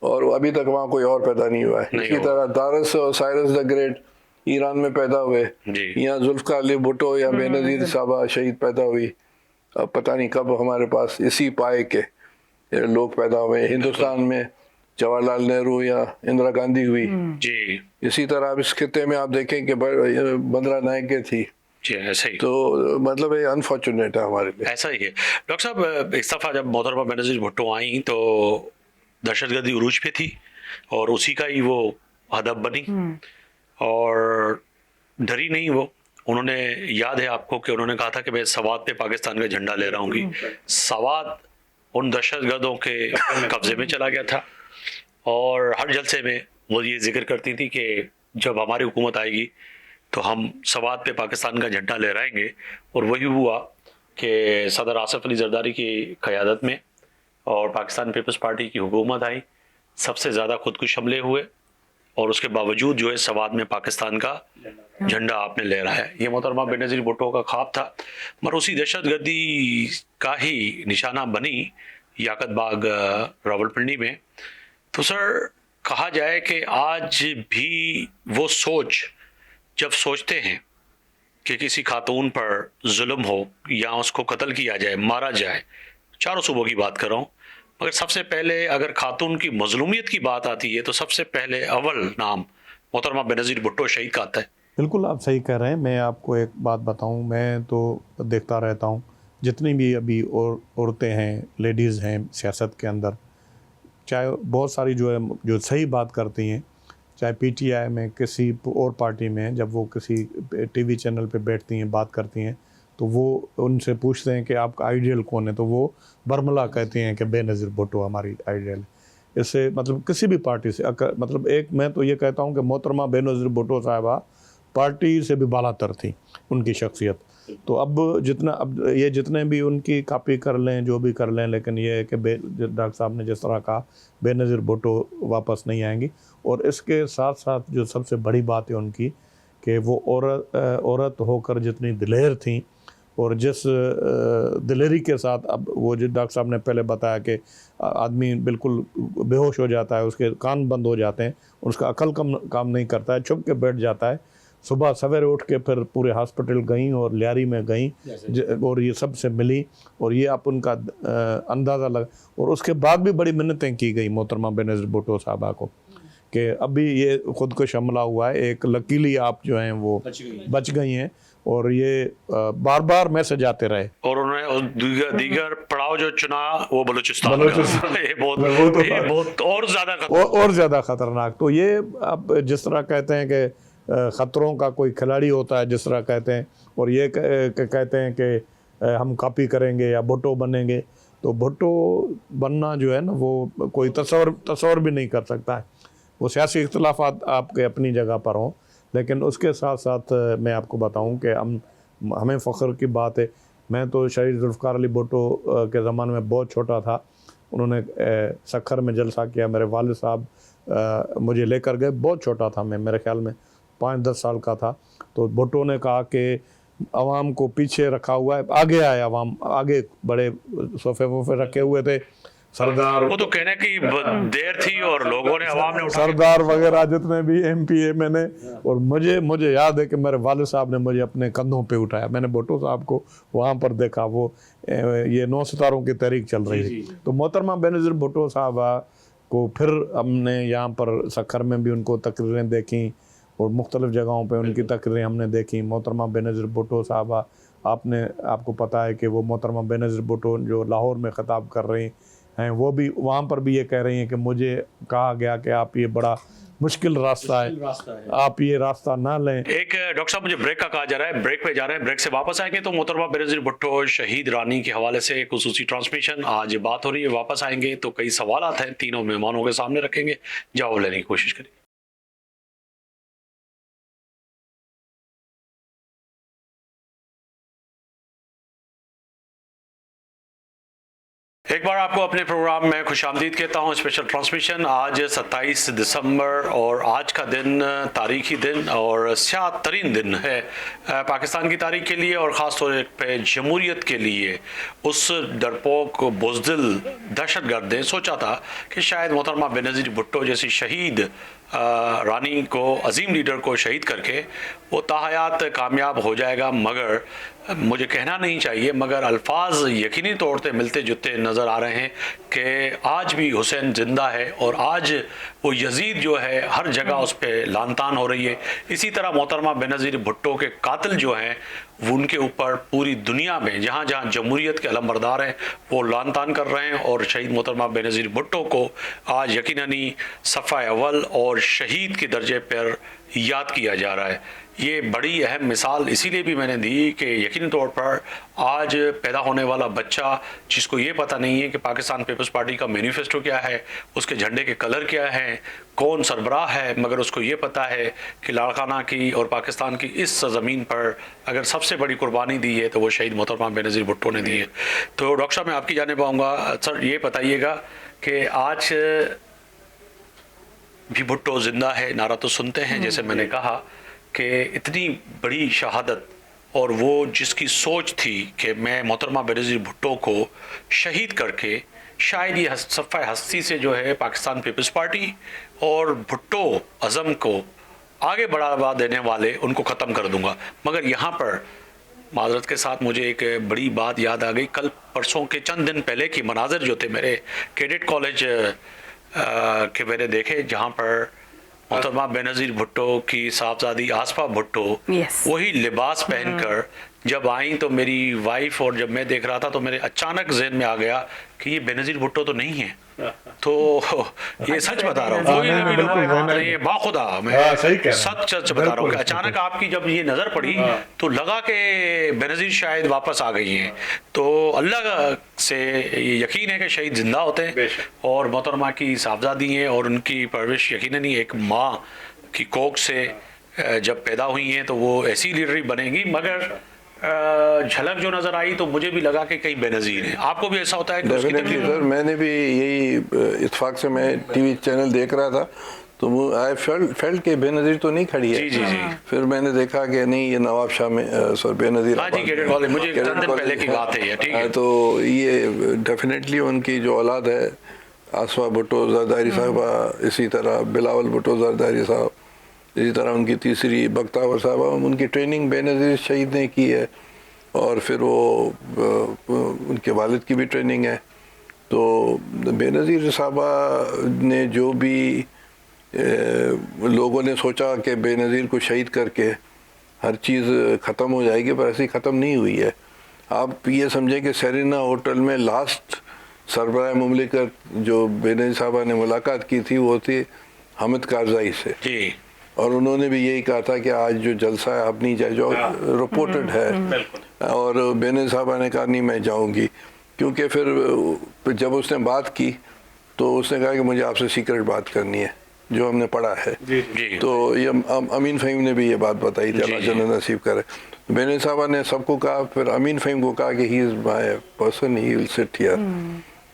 और अभी तक वहाँ कोई और पैदा नहीं हुआ है। नहीं इसी हुआ। तरह दारस और साइरस द ग्रेट ईरान में पैदा हुए, जी। यहाँ जुल्फ़िकार अली भुट्टो या बेनज़ीर साहबा शहीद पैदा हुई। अब पता नहीं कब हमारे पास इसी पाए के लोग पैदा हुए। हिंदुस्तान में जवाहरलाल नेहरू या इंदिरा गांधी हुई। जी, इसी तरह अब इस खिते में आप देखें कि बंद्रा नायके थी। जी, ऐसा ही तो मतलब ये अनफॉर्चुनेट है हमारे लिए। ऐसा ही है। डॉक्टर साहब, एक दफ़ा जब मोहतरमा बेनज़ीर भुट्टो आई तो दहशतगर्दी उरूज पे थी और उसी का ही वो हदफ बनी और डरी नहीं वो। उन्होंने, याद है आपको कि उन्होंने कहा था कि मैं सवात पे पाकिस्तान का झंडा ले रहा हूँ। सवात उन दहशतगर्दों के कब्जे में चला गया था और हर जलसे में वो ये जिक्र करती थी कि जब हमारी हुकूमत आएगी तो हम सवात पे पाकिस्तान का झंडा लहराएंगे। और वही हुआ कि सदर आसिफ अली जरदारी की क़यादत में और पाकिस्तान पीपल्स पार्टी की हुकूमत आई, सबसे ज़्यादा खुदकुश हमले हुए और उसके बावजूद जो है सवात में पाकिस्तान का झंडा आपने लहराया। ये मोहतरमा बेनज़ीर भुट्टो का ख्वाब था, मगर उसी दहशतगर्दी का ही निशाना बनी याकत बाग रावलपिंडी में। तो सर, कहा जाए कि आज भी वो सोच, जब सोचते हैं कि किसी खातून पर जुल्म हो या उसको कत्ल किया जाए, मारा जाए, चारों सूबों की बात कर रहा हूँ, मगर सबसे पहले अगर खातून की मजलूमियत की बात आती है तो सबसे पहले अव्वल नाम मोहतरमा बेनज़ीर भुट्टो शहीद का आता है। बिल्कुल आप सही कह रहे हैं। मैं आपको एक बात बताऊं, मैं तो देखता रहता हूं जितनी भी अभी औरतें हैं, लेडीज़ हैं सियासत के अंदर, चाहे बहुत सारी जो है जो सही बात करती हैं, चाहे पीटीआई में किसी और पार्टी में, जब वो किसी टीवी चैनल पे बैठती हैं बात करती हैं तो वो उनसे पूछते हैं कि आपका आइडियल कौन है, तो वो बरमला कहती हैं कि बेनज़ीर भुट्टो हमारी आइडियल है। इससे मतलब किसी भी पार्टी से मतलब एक मैं तो ये कहता हूँ कि मोहतरमा बेनज़ीर भुट्टो साहिबा पार्टी से भी बालातर थी उनकी शख्सियत। तो अब जितने भी उनकी कॉपी कर लें, जो भी कर लें, लेकिन ये है कि डॉक्टर साहब ने जिस तरह कहा बेनज़ीर भुट्टो वापस नहीं आएंगी। और इसके साथ साथ जो सबसे बड़ी बात है उनकी कि वो औरत होकर जितनी दिलेर थी और जिस दिलेरी के साथ, अब वो जो डॉक्टर साहब ने पहले बताया कि आदमी बिल्कुल बेहोश हो जाता है, उसके कान बंद हो जाते हैं, उसका अकल काम नहीं करता है, छुप के बैठ जाता है, सुबह सवेरे उठ के फिर पूरे हॉस्पिटल गई और लियारी में गई और ये सब से मिली और ये आप उनका अंदाज़ा लगा। और उसके बाद भी बड़ी मिन्नतें की गई मोहतरमा बेनज़ीर भुट्टो साहबा को कि अभी ये खुदकुश हमला हुआ है, एक लकीली आप जो हैं वो बच गई हैं और ये बार बार मैसेज आते रहे। और उन्होंने दीगर पड़ाव जो चुना वो बलूचिस्तान का। ये बहुत और ज़्यादा खतरनाक। तो ये अब जिस तरह कहते हैं कि ख़तरों का कोई खिलाड़ी होता है, जिस तरह कहते हैं, और ये कहते हैं कि हम कॉपी करेंगे या भुट्टो बनेंगे, तो भुट्टो बनना जो है ना वो कोई तस्वर भी नहीं कर सकता है। वो सियासी इख्तिलाफ़ात आपके अपनी जगह पर हों, लेकिन उसके साथ साथ मैं आपको बताऊं कि हमें फ़ख्र की बात है। मैं तो शहीद जुल्फ़िकार अली भुट्टो के ज़माने में बहुत छोटा था, उन्होंने सखर में जलसा किया, मेरे वालिद साहब मुझे लेकर गए, बहुत छोटा था मैं, मेरे ख्याल में 5-10 साल का था। तो भुट्टो ने कहा कि अवाम को पीछे रखा हुआ है, आगे आए अवाम, आगे बड़े सोफे वोफे रखे हुए थे, सरदार, वो तो कहने की देर थी और लोगों ने अवाम ने सरदार वगैरह जितने भी MP मैंने, और मुझे याद है कि मेरे वालिद साहब ने मुझे अपने कंधों पे उठाया। मैंने भुट्टो साहब को वहाँ पर देखा, वो ये 9 सितारों की तहरीक चल रही थी। तो मोहतरमा बेनज़ीर भुट्टो साहबा को फिर हमने यहाँ पर सखर में भी उनको तकरीरें देखी और मुख्तलिफ़ जगहों पे उनकी तकरीरें हमने देखी। मोहतरमा बेनज़ीर भुट्टो साहबा, आपको पता है कि वो मोहतरमा बेनज़ीर भुट्टो जो लाहौर में ख़िताब कर रही हैं, वो भी वहाँ पर भी ये कह रही हैं कि मुझे कहा गया कि आप ये बड़ा मुश्किल रास्ता है, आप ये रास्ता ना लें। एक डॉक्टर साहब मुझे ब्रेक का कहा जा रहा है, ब्रेक पे जा रहे हैं, ब्रेक से वापस आएंगे तो मोहतरमा बेनज़ीर भुट्टो शहीद रानी के हवाले से खुसूसी ट्रांसमिशन आज बात हो रही है। वापस आएंगे तो कई सवालात हैं, तीनों मेहमानों के सामने रखेंगे, जवाब लेने की कोशिश करेंगे। एक बार आपको अपने प्रोग्राम में खुशामदीद कहता हूँ। स्पेशल ट्रांसमिशन आज 27 दिसंबर और आज का दिन तारीखी दिन और स्याह तरीन दिन है पाकिस्तान की तारीख के लिए और ख़ास तौर पे जमहूरियत के लिए। उस डरपोक बुज़दिल दहशतगर्द ने सोचा था कि शायद मोहतरमा बेनज़ीर भुट्टो जैसी शहीद रानी को, अजीम लीडर को शहीद करके वो ताहयात कामयाब हो जाएगा, मगर मुझे कहना नहीं चाहिए मगर अल्फाज यकीनी तौर पे मिलते जुलते नज़र आ रहे हैं कि आज भी हुसैन ज़िंदा है और आज वो यजीद जो है हर जगह उस पर लानतान हो रही है। इसी तरह मोहतरमा बेनज़ीर भुट्टो के कातिल जो हैं वो उनके ऊपर पूरी दुनिया में जहाँ जहाँ जमहूरियत के अलमबरदार हैं वो लानतान कर रहे हैं और शहीद मोहतरमा बेनज़ीर भुट्टो को आज यकीननी सफ़ा अव्वल और शहीद के दर्जे पर याद किया जा रहा है। ये बड़ी अहम मिसाल इसीलिए भी मैंने दी कि यकीनी तौर पर आज पैदा होने वाला बच्चा जिसको ये पता नहीं है कि पाकिस्तान पीपल्स पार्टी का मैनिफेस्टो क्या है, उसके झंडे के कलर क्या हैं, कौन सरबराह है, मगर उसको ये पता है कि लाड़काना की और पाकिस्तान की इस ज़मीन पर अगर सबसे बड़ी कुर्बानी दी है तो वो शहीद मोहतरमा बेनज़ीर भुट्टो ने दी है। तो डॉक्टर साहब मैं आपकी जानिब आऊँगा। सर ये बताइएगा कि आज भी भुट्टो ज़िंदा है, नारा तो सुनते हैं जैसे मैंने कहा कि इतनी बड़ी शहादत और वो जिसकी सोच थी कि मैं मोहतरमा बेनज़ीर भुट्टो को शहीद करके शायद ये सफ़ा हस्ती से जो है पाकिस्तान पीपल्स पार्टी और भुट्टो अज़म को आगे बढ़ावा देने वाले उनको ख़त्म कर दूंगा। मगर यहाँ पर माजरत के साथ मुझे एक बड़ी बात याद आ गई। कल परसों के चंद दिन पहले की मनाज़र जो थे मेरे कैडेट कॉलेज के मैंने देखे, जहाँ पर मोहतरमा बेनज़ीर भुट्टो की साहबजादी आसफा भुट्टो वही लिबास पहनकर जब आई तो मेरी वाइफ और जब मैं देख रहा था तो मेरे अचानक ज़हन में आ गया कि ये बेनज़ीर भुट्टो तो नहीं है। तो ये सच बता रहा हूँ, ये बाखुदा मैं सच बता रहा हूँ कि अचानक आपकी जब ये नज़र पड़ी तो लगा कि बेनज़ीर शायद वापस आ गई हैं। तो अल्लाह से यकीन है कि शहीद ज़िंदा होते हैं और मोहतरमा की साहबजादी हैं और उनकी परवरिश यकीनन ही एक माँ की कोख से जब पैदा हुई हैं तो वो ऐसी लीडरी बनेगी। मगर झलक जो नजर आई तो मुझे भी लगा कि कहीं बेनज़ीर है। आपको भी ऐसा होता है? डेफिनेटली सर, मैंने भी यही इत्तेफाक से मैं टीवी चैनल देख रहा था तो आई फेल्ट के बेनज़ीर तो नहीं खड़ी है। जी। फिर मैंने देखा कि नहीं ये नवाब शाह में सर बेनज़ीर, हाँ जी, कैडेट कॉलेज, मुझे चंद दिन पहले की बात है ये, ठीक है। तो ये डेफिनेटली उनकी जो औलाद है आसफा भुट्टो ज़रदारी साहबा, इसी तरह बिलावल भुट्टो ज़रदारी साहब, इसी तरह उनकी तीसरी बख्तावर साहबा, उनकी ट्रेनिंग बेनज़ीर शहीद ने की है और फिर वो उनके वालिद की भी ट्रेनिंग है। तो बेनज़ीर साहबा ने जो भी लोगों ने सोचा कि बेनज़ीर को शहीद करके हर चीज़ ख़त्म हो जाएगी, पर ऐसी ख़त्म नहीं हुई है। आप ये समझें कि सेरेना होटल में लास्ट सरबराह मुमलिकत जो बेनज़ीर साहबा ने मुलाकात की थी वो थी हामिद कारज़ाई से जी, और उन्होंने भी यही कहा था कि आज जो जलसा है आप नहीं जाए, जो रिपोर्टेड है। और बेनज़ीर साहबा ने कहा नहीं मैं जाऊंगी, क्योंकि फिर जब उसने बात की तो उसने कहा कि मुझे आपसे सीक्रेट बात करनी है जो हमने पढ़ा है। जी। तो ये अमीन फ़हीम ने भी ये बात बताई थी, अल्लाह जन्नत नसीब करे। बेनज़ीर साहबा ने सबको कहा, फिर अमीन फ़हीम को कहा कि he is my person, he will sit here.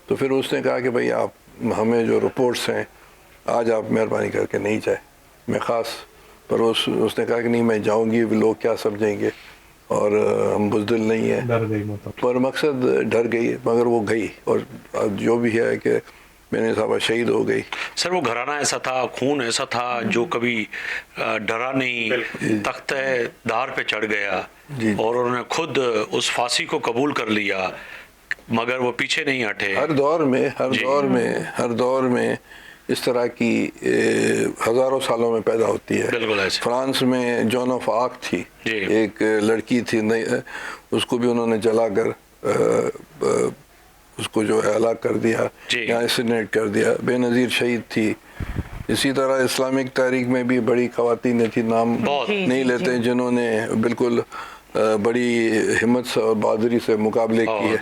तो फिर उसने कहा कि भाई आप हमें जो रिपोर्ट्स हैं आज आप मेहरबानी करके नहीं जाए, मैं ख़ास पर उसने कहा कि नहीं मैं जाऊंगी, लोग क्या समझेंगे और हम बुज़दिल नहीं है, डर गई मतलब। पर मकसद डर गई, मगर वो गई और जो भी है कि बेनज़ीर साहबा शहीद हो गई। सर वो घराना ऐसा था, खून ऐसा था जो कभी डरा नहीं, तख्ते दार पे चढ़ गया और उन्होंने खुद उस फांसी को कबूल कर लिया, मगर वो पीछे नहीं हटे। हर दौर में इस तरह की हज़ारों सालों में पैदा होती है। बिल्कुल ऐसे। फ्रांस में जॉन ऑफ आर्क थी, एक लड़की थी, उसको भी उन्होंने जलाकर उसको जो है हलाक कर दिया या एसिनेट कर दिया। बेनज़ीर शहीद थी اسی طرح اسلامک تحریک میں بھی بڑی خواتین تھی، نام بہت نہیں لیتے ہیں، جنہوں نے بالکل بڑی ہمت اور بہادری سے مقابلے کیے.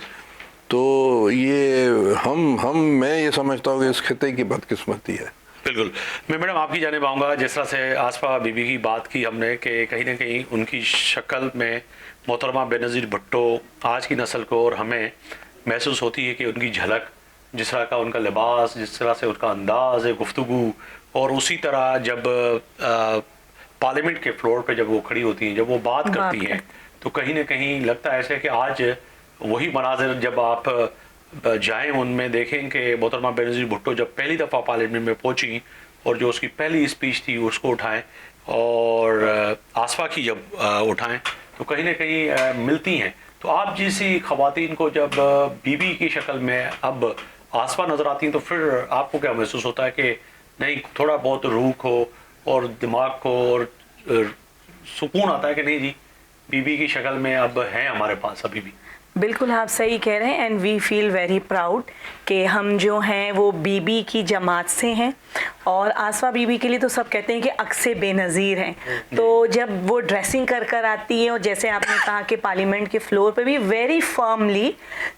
تو یہ میں یہ سمجھتا ہوں کہ اس خطے کی بدقسمتی ہے. بالکل. میں میڈم آپ کی جانب آؤں گا. جس طرح سے آصفہ بی بی کی بات کی ہم نے کہ کہیں نہ کہیں ان کی شکل میں محترمہ بے نظیر بھٹو آج کی نسل کو اور ہمیں محسوس ہوتی ہے کہ ان کی جھلک، جس طرح کا ان کا لباس، جس طرح سے ان کا انداز گفتگو، اور اسی طرح جب پارلیمنٹ کے فلور پہ جب وہ کھڑی ہوتی ہیں، جب وہ بات کرتی ہیں، تو کہیں نہ کہیں لگتا ہے ایسے کہ آج وہی مناظر جب آپ جائیں ان میں دیکھیں کہ محترمہ بے نظیر بھٹو جب پہلی دفعہ پارلیمنٹ میں پہنچی اور جو اس کی پہلی اسپیچ تھی اس کو اٹھائیں، اور آصفہ کی جب اٹھائیں تو کہیں نہ کہیں ملتی ہیں. تو آپ جیسی خواتین کو جب بی بی کی شکل میں اب آصفہ نظر آتی ہیں تو پھر آپ کو کیا محسوس ہوتا ہے کہ نہیں تھوڑا بہت روح کو اور دماغ کو اور سکون آتا ہے کہ نہیں جی بی بی کی شکل میں اب ہیں ہمارے پاس ابھی بھی؟ بالکل آپ صحیح کہہ رہے ہیں. And we feel very proud کہ ہم جو ہیں وہ بی بی کی جماعت سے ہیں، اور آصفہ بی بی کے لیے تو سب کہتے ہیں کہ عکس بے نظیر ہیں. تو جب وہ ڈریسنگ کر آتی ہے، اور جیسے آپ نے کہا کہ پارلیمنٹ کے فلور پہ بھی ویری فرملی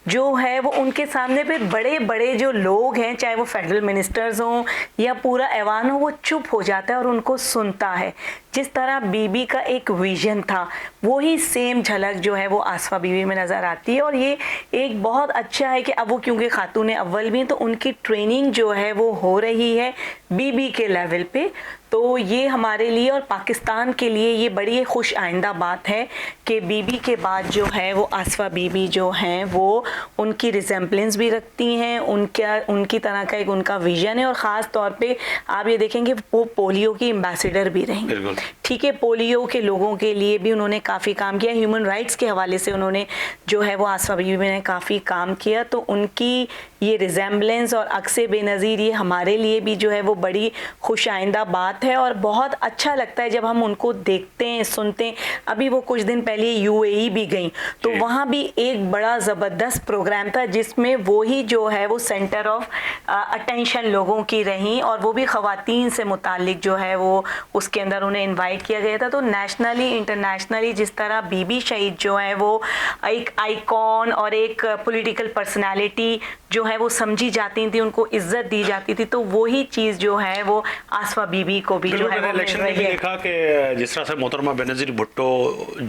جو ہے وہ ان کے سامنے پہ بڑے بڑے جو لوگ ہیں، چاہے وہ فیڈرل منسٹرز ہوں یا پورا ایوان ہو، وہ چپ ہو جاتا ہے اور ان کو سنتا ہے. جس طرح بی بی کا ایک ویژن تھا وہی سیم جھلک جو ہے وہ آصفہ بی بی میں نظر آتی ہے. اور یہ ایک بہت اچھا ہے کہ اب وہ کیونکہ خاتون اول بھی ہیں تو ان کی ٹریننگ جو ہے وہ ہو رہی ہے بی بی کے لیول پہ. تو یہ ہمارے لیے اور پاکستان کے لیے یہ بڑی خوش آئندہ بات ہے کہ بی بی کے بعد جو ہے وہ آصفہ بی بی جو ہیں وہ ان کی ریزمبلنس بھی رکھتی ہیں، ان کی طرح کا ایک ان کا ویژن ہے. اور خاص طور پہ آپ یہ دیکھیں گے وہ پولیو کی ایمبیسیڈر بھی رہیں. ٹھیک ہے، پولیو کے لوگوں کے لیے بھی انہوں نے کافی کام کیا، ہیومن رائٹس کے حوالے سے انہوں نے جو ہے وہ آصفہ بی بی نے کافی کام کیا. تو ان کی یہ ریزمبلنس اور عکس بے نظیر یہ ہمارے لیے بھی جو ہے وہ بڑی خوش آئندہ بات ہے، اور بہت اچھا لگتا ہے جب ہم ان کو دیکھتے ہیں، سنتے ہیں. ابھی وہ کچھ دن پہلے یو اے ای بھی گئیں تو وہاں بھی ایک بڑا زبردست پروگرام تھا جس میں وہی جو ہے وہ سینٹر آف اٹینشن لوگوں کی رہیں، اور وہ بھی خواتین سے متعلق جو ہے وہ اس کے اندر انہیں انوائٹ کیا گیا تھا. تو نیشنلی انٹرنیشنلی جس طرح بی بی شہید جو ہے وہ ایک آئیکن اور ایک پولیٹیکل پرسنالٹی جو ہے وہ سمجھی جاتی تھی، ان کو عزت دی جاتی تھی، تو وہی چیز جو ہے وہ آصفہ بی بی کو بھی جو ہے وہ الیکشن میں بھی دیکھا کہ جس طرح سے محترمہ بے نظیر بھٹو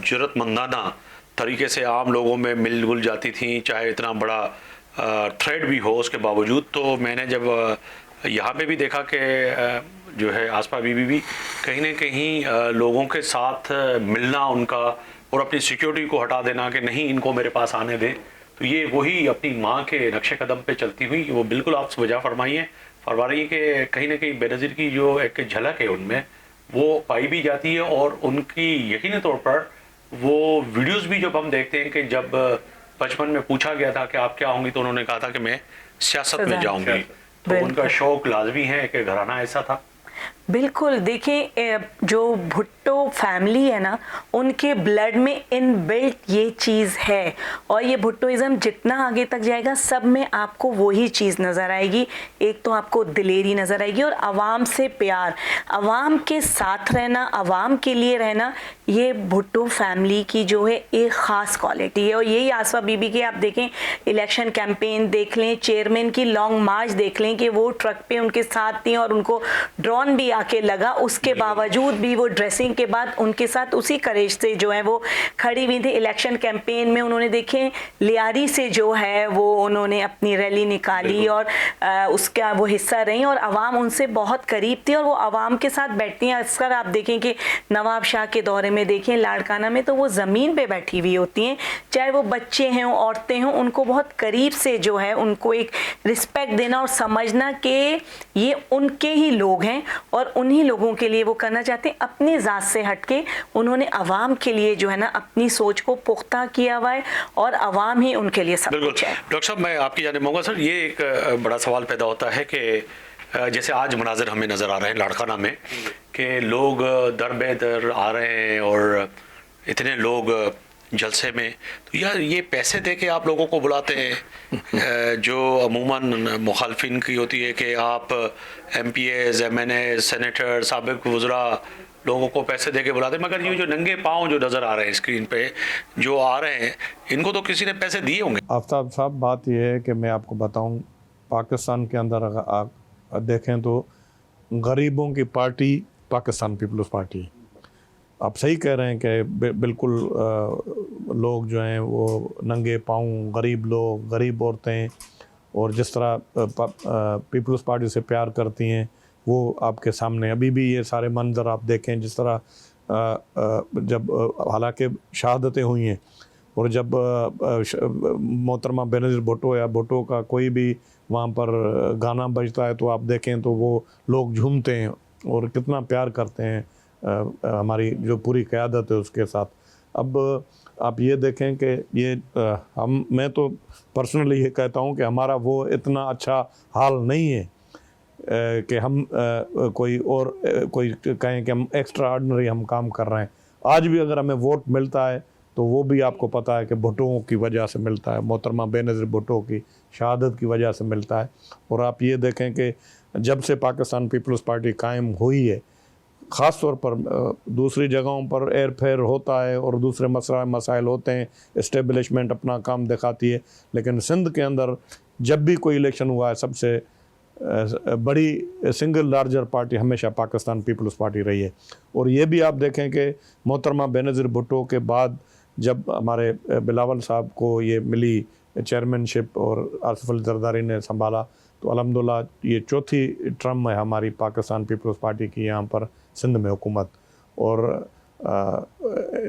جرأت مندانہ طریقے سے عام لوگوں میں مل گل جاتی تھیں، چاہے اتنا بڑا تھریٹ بھی ہو اس کے باوجود. تو میں نے جب یہاں پہ بھی دیکھا کہ جو ہے آصفہ بی بی بھی کہیں نہ کہیں لوگوں کے ساتھ ملنا ان کا اور اپنی سیکیورٹی کو ہٹا دینا کہ نہیں ان کو میرے پاس آنے دیں. تو یہ وہی اپنی ماں کے نقش قدم پہ چلتی ہوئی وہ بالکل آپ وجہ فرما رہی ہیں کہ کہیں نہ کہیں بے نظیر کی جو ایک جھلک ہے ان میں وہ پائی بھی جاتی ہے. اور ان کی یقینی طور پر وہ ویڈیوز بھی جب ہم دیکھتے ہیں کہ جب بچپن میں پوچھا گیا تھا کہ آپ کیا ہوں گی تو انہوں نے کہا تھا کہ میں سیاست میں جاؤں گی. تو ان کا شوق لازمی ہے کہ گھرانہ ایسا تھا. بالکل. دیکھیں جو بھٹو فیملی ہے نا ان کے بلڈ میں ان بلٹ یہ چیز ہے، اور یہ بھٹوازم جتنا آگے تک جائے گا سب میں آپ کو وہی چیز نظر آئے گی. ایک تو آپ کو دلیری نظر آئے گی اور عوام سے پیار، عوام کے ساتھ رہنا، عوام کے لیے رہنا، یہ بھٹو فیملی کی جو ہے ایک خاص کوالٹی ہے. اور یہی آصفہ بی بی کے آپ دیکھیں الیکشن کیمپین دیکھ لیں، چیئرمین کی لانگ مارچ دیکھ لیں کہ وہ ٹرک پہ ان کے ساتھ تھیں اور ان کو ڈرون بھی آ کے لگا، اس کے باوجود بھی وہ ڈریسنگ کے بعد ان کے ساتھ اسی کریج سے جو ہے وہ کھڑی ہوئی تھی. الیکشن کیمپین میں انہوں نے دیکھیں لیاری سے جو ہے وہ انہوں نے اپنی ریلی نکالی اور اس کا وہ حصہ رہی، اور عوام ان سے بہت قریب تھی اور وہ عوام کے ساتھ بیٹھتی ہیں. اکثر آپ دیکھیں کہ نواب شاہ کے دورے میں دیکھیں لاڑکانہ میں تو وہ زمین پہ بیٹھی ہوئی ہوتی ہیں، چاہے وہ بچے ہیں عورتیں ہوں، ان کو بہت قریب سے جو ہے ان کو ایک رسپیکٹ دینا اور سمجھنا کہ یہ ان کے ہی لوگ ہیں اور انہی لوگوں کے لیے وہ کرنا چاہتے ہیں. اپنی ذات سے ہٹ کے انہوں نے عوام کے لیے جو ہے نا اپنی سوچ کو پختہ کیا ہوا ہے اور عوام ہی ان کے لیے سب کچھ ہے. ڈاکٹر صاحب میں آپ کی جانب آؤں گا. سر یہ ایک بڑا سوال پیدا ہوتا ہے کہ جیسے آج مناظر ہمیں نظر آ رہے ہیں لاڑکانہ میں کہ لوگ در بے در آ رہے ہیں اور اتنے لوگ جلسے میں. تو یار یہ پیسے دے کے آپ لوگوں کو بلاتے ہیں جو عموماً مخالفین کی ہوتی ہے کہ آپ ایم پی ایز ایم این اے سینیٹر سابق وزراء لوگوں کو پیسے دے کے بلاتے ہیں, مگر یہ جو ننگے پاؤں جو نظر آ رہے ہیں اسکرین پہ جو آ رہے ہیں ان کو تو کسی نے پیسے دیے ہوں گے. آفتاب صاحب بات یہ ہے کہ میں آپ کو بتاؤں پاکستان کے اندر اگر آپ دیکھیں تو غریبوں کی پارٹی پاکستان پیپلز پارٹی. آپ صحیح کہہ رہے ہیں کہ بالکل لوگ جو ہیں وہ ننگے پاؤں, غریب لوگ, غریب عورتیں, اور جس طرح پیپلز پارٹی سے پیار کرتی ہیں وہ آپ کے سامنے ابھی بھی یہ سارے منظر آپ دیکھیں. جس طرح جب حالانکہ شہادتیں ہوئی ہیں اور جب محترمہ بینظیر بھٹو یا بھٹو کا کوئی بھی وہاں پر گانا بجتا ہے تو آپ دیکھیں تو وہ لوگ جھومتے ہیں اور کتنا پیار کرتے ہیں ہماری جو پوری قیادت ہے اس کے ساتھ. اب آپ یہ دیکھیں کہ یہ میں تو پرسنلی یہ کہتا ہوں کہ ہمارا وہ اتنا اچھا حال نہیں ہے کہ ہم کوئی کہیں کہ ہم ایکسٹرا آرڈنری ہم کام کر رہے ہیں. آج بھی اگر ہمیں ووٹ ملتا ہے تو وہ بھی آپ کو پتہ ہے کہ بھٹوؤں کی وجہ سے ملتا ہے, محترمہ بینظیر بھٹو کی شہادت کی وجہ سے ملتا ہے. اور آپ یہ دیکھیں کہ جب سے پاکستان پیپلز پارٹی قائم ہوئی ہے, خاص طور پر دوسری جگہوں پر ایر پھیر ہوتا ہے اور دوسرے مسائل ہوتے ہیں, اسٹیبلشمنٹ اپنا کام دکھاتی ہے, لیکن سندھ کے اندر جب بھی کوئی الیکشن ہوا ہے سب سے بڑی سنگل لارجر پارٹی ہمیشہ پاکستان پیپلز پارٹی رہی ہے. اور یہ بھی آپ دیکھیں کہ محترمہ بینظیر بھٹو کے بعد جب ہمارے بلاول صاحب کو یہ ملی چیئرمین شپ اور آصف علی زرداری نے سنبھالا تو الحمدللہ یہ چوتھی ٹرم ہے ہماری پاکستان پیپلز پارٹی کی یہاں پر سندھ میں حکومت. اور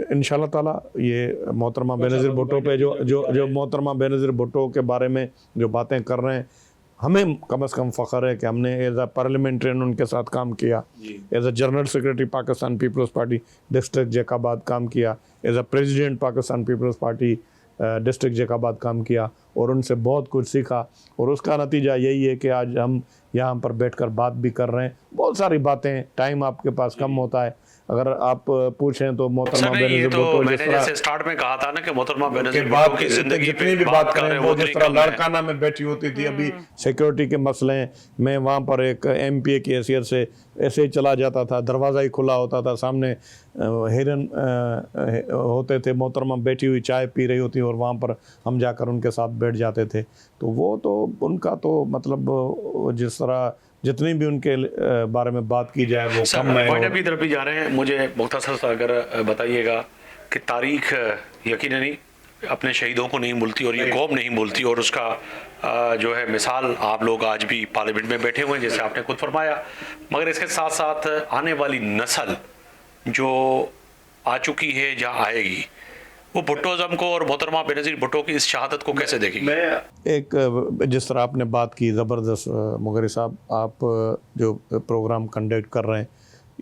انشاءاللہ تعالیٰ یہ محترمہ بینظیر بھٹو پہ جو محترمہ بینظیر بھٹو کے بارے میں جو باتیں کر رہے ہیں, ہمیں کم از کم فخر ہے کہ ہم نے ایز اے پارلیمنٹرین ان کے ساتھ کام کیا, as a general secretary Pakistan Peoples Party district Jacobabad کام کیا, as a president Pakistan Peoples Party district Jacobabad کام کیا اور ان سے بہت کچھ سیکھا. اور اس کا نتیجہ یہی ہے کہ آج ہم یہاں پر بیٹھ کر بات بھی کر رہے ہیں. بہت ساری باتیں, ٹائم آپ کے پاس کم ہوتا ہے, اگر آپ پوچھیں تو محترمہ بینظیر بھٹو میں نے جیسے سٹارٹ میں کہا تھا نا کہ محترمہ بینظیر بھٹو کی زندگی جتنی بھی بات کریں وہ جس طرح لاڑکانہ میں بیٹھی ہوتی تھی, ابھی سیکیورٹی کے مسئلے ہیں, میں وہاں پر ایک ایم پی اے کی حیثیت سے ایسے ہی چلا جاتا تھا, دروازہ ہی کھلا ہوتا تھا, سامنے ہرن ہوتے تھے, محترمہ بیٹھی ہوئی چائے پی رہی ہوتی اور وہاں پر ہم جا کر ان کے ساتھ بیٹھ جاتے تھے. تو وہ تو ان کا تو مطلب جس طرح جتنی بھی ان کے بارے میں بات کی جائے وہ کم ہے. پوائنٹ کی طرف بھی جا رہے ہیں, مجھے مختصر سا اگر بتائیے گا کہ تاریخ یقیناً اپنے شہیدوں کو نہیں بھولتی اور یہ قوم نہیں بھولتی, اور اس کا جو ہے مثال آپ لوگ آج بھی پارلیمنٹ میں بیٹھے ہوئے ہیں جیسے آپ نے خود فرمایا, مگر اس کے ساتھ ساتھ آنے والی نسل جو آ چکی ہے یا آئے گی وہ بھٹوزم کو اور محترمہ بینظیر بھٹو کی اس شہادت کو کیسے دیکھیں گے؟ میں ایک جس طرح آپ نے بات کی زبردست مغری صاحب, آپ جو پروگرام کنڈکٹ کر رہے ہیں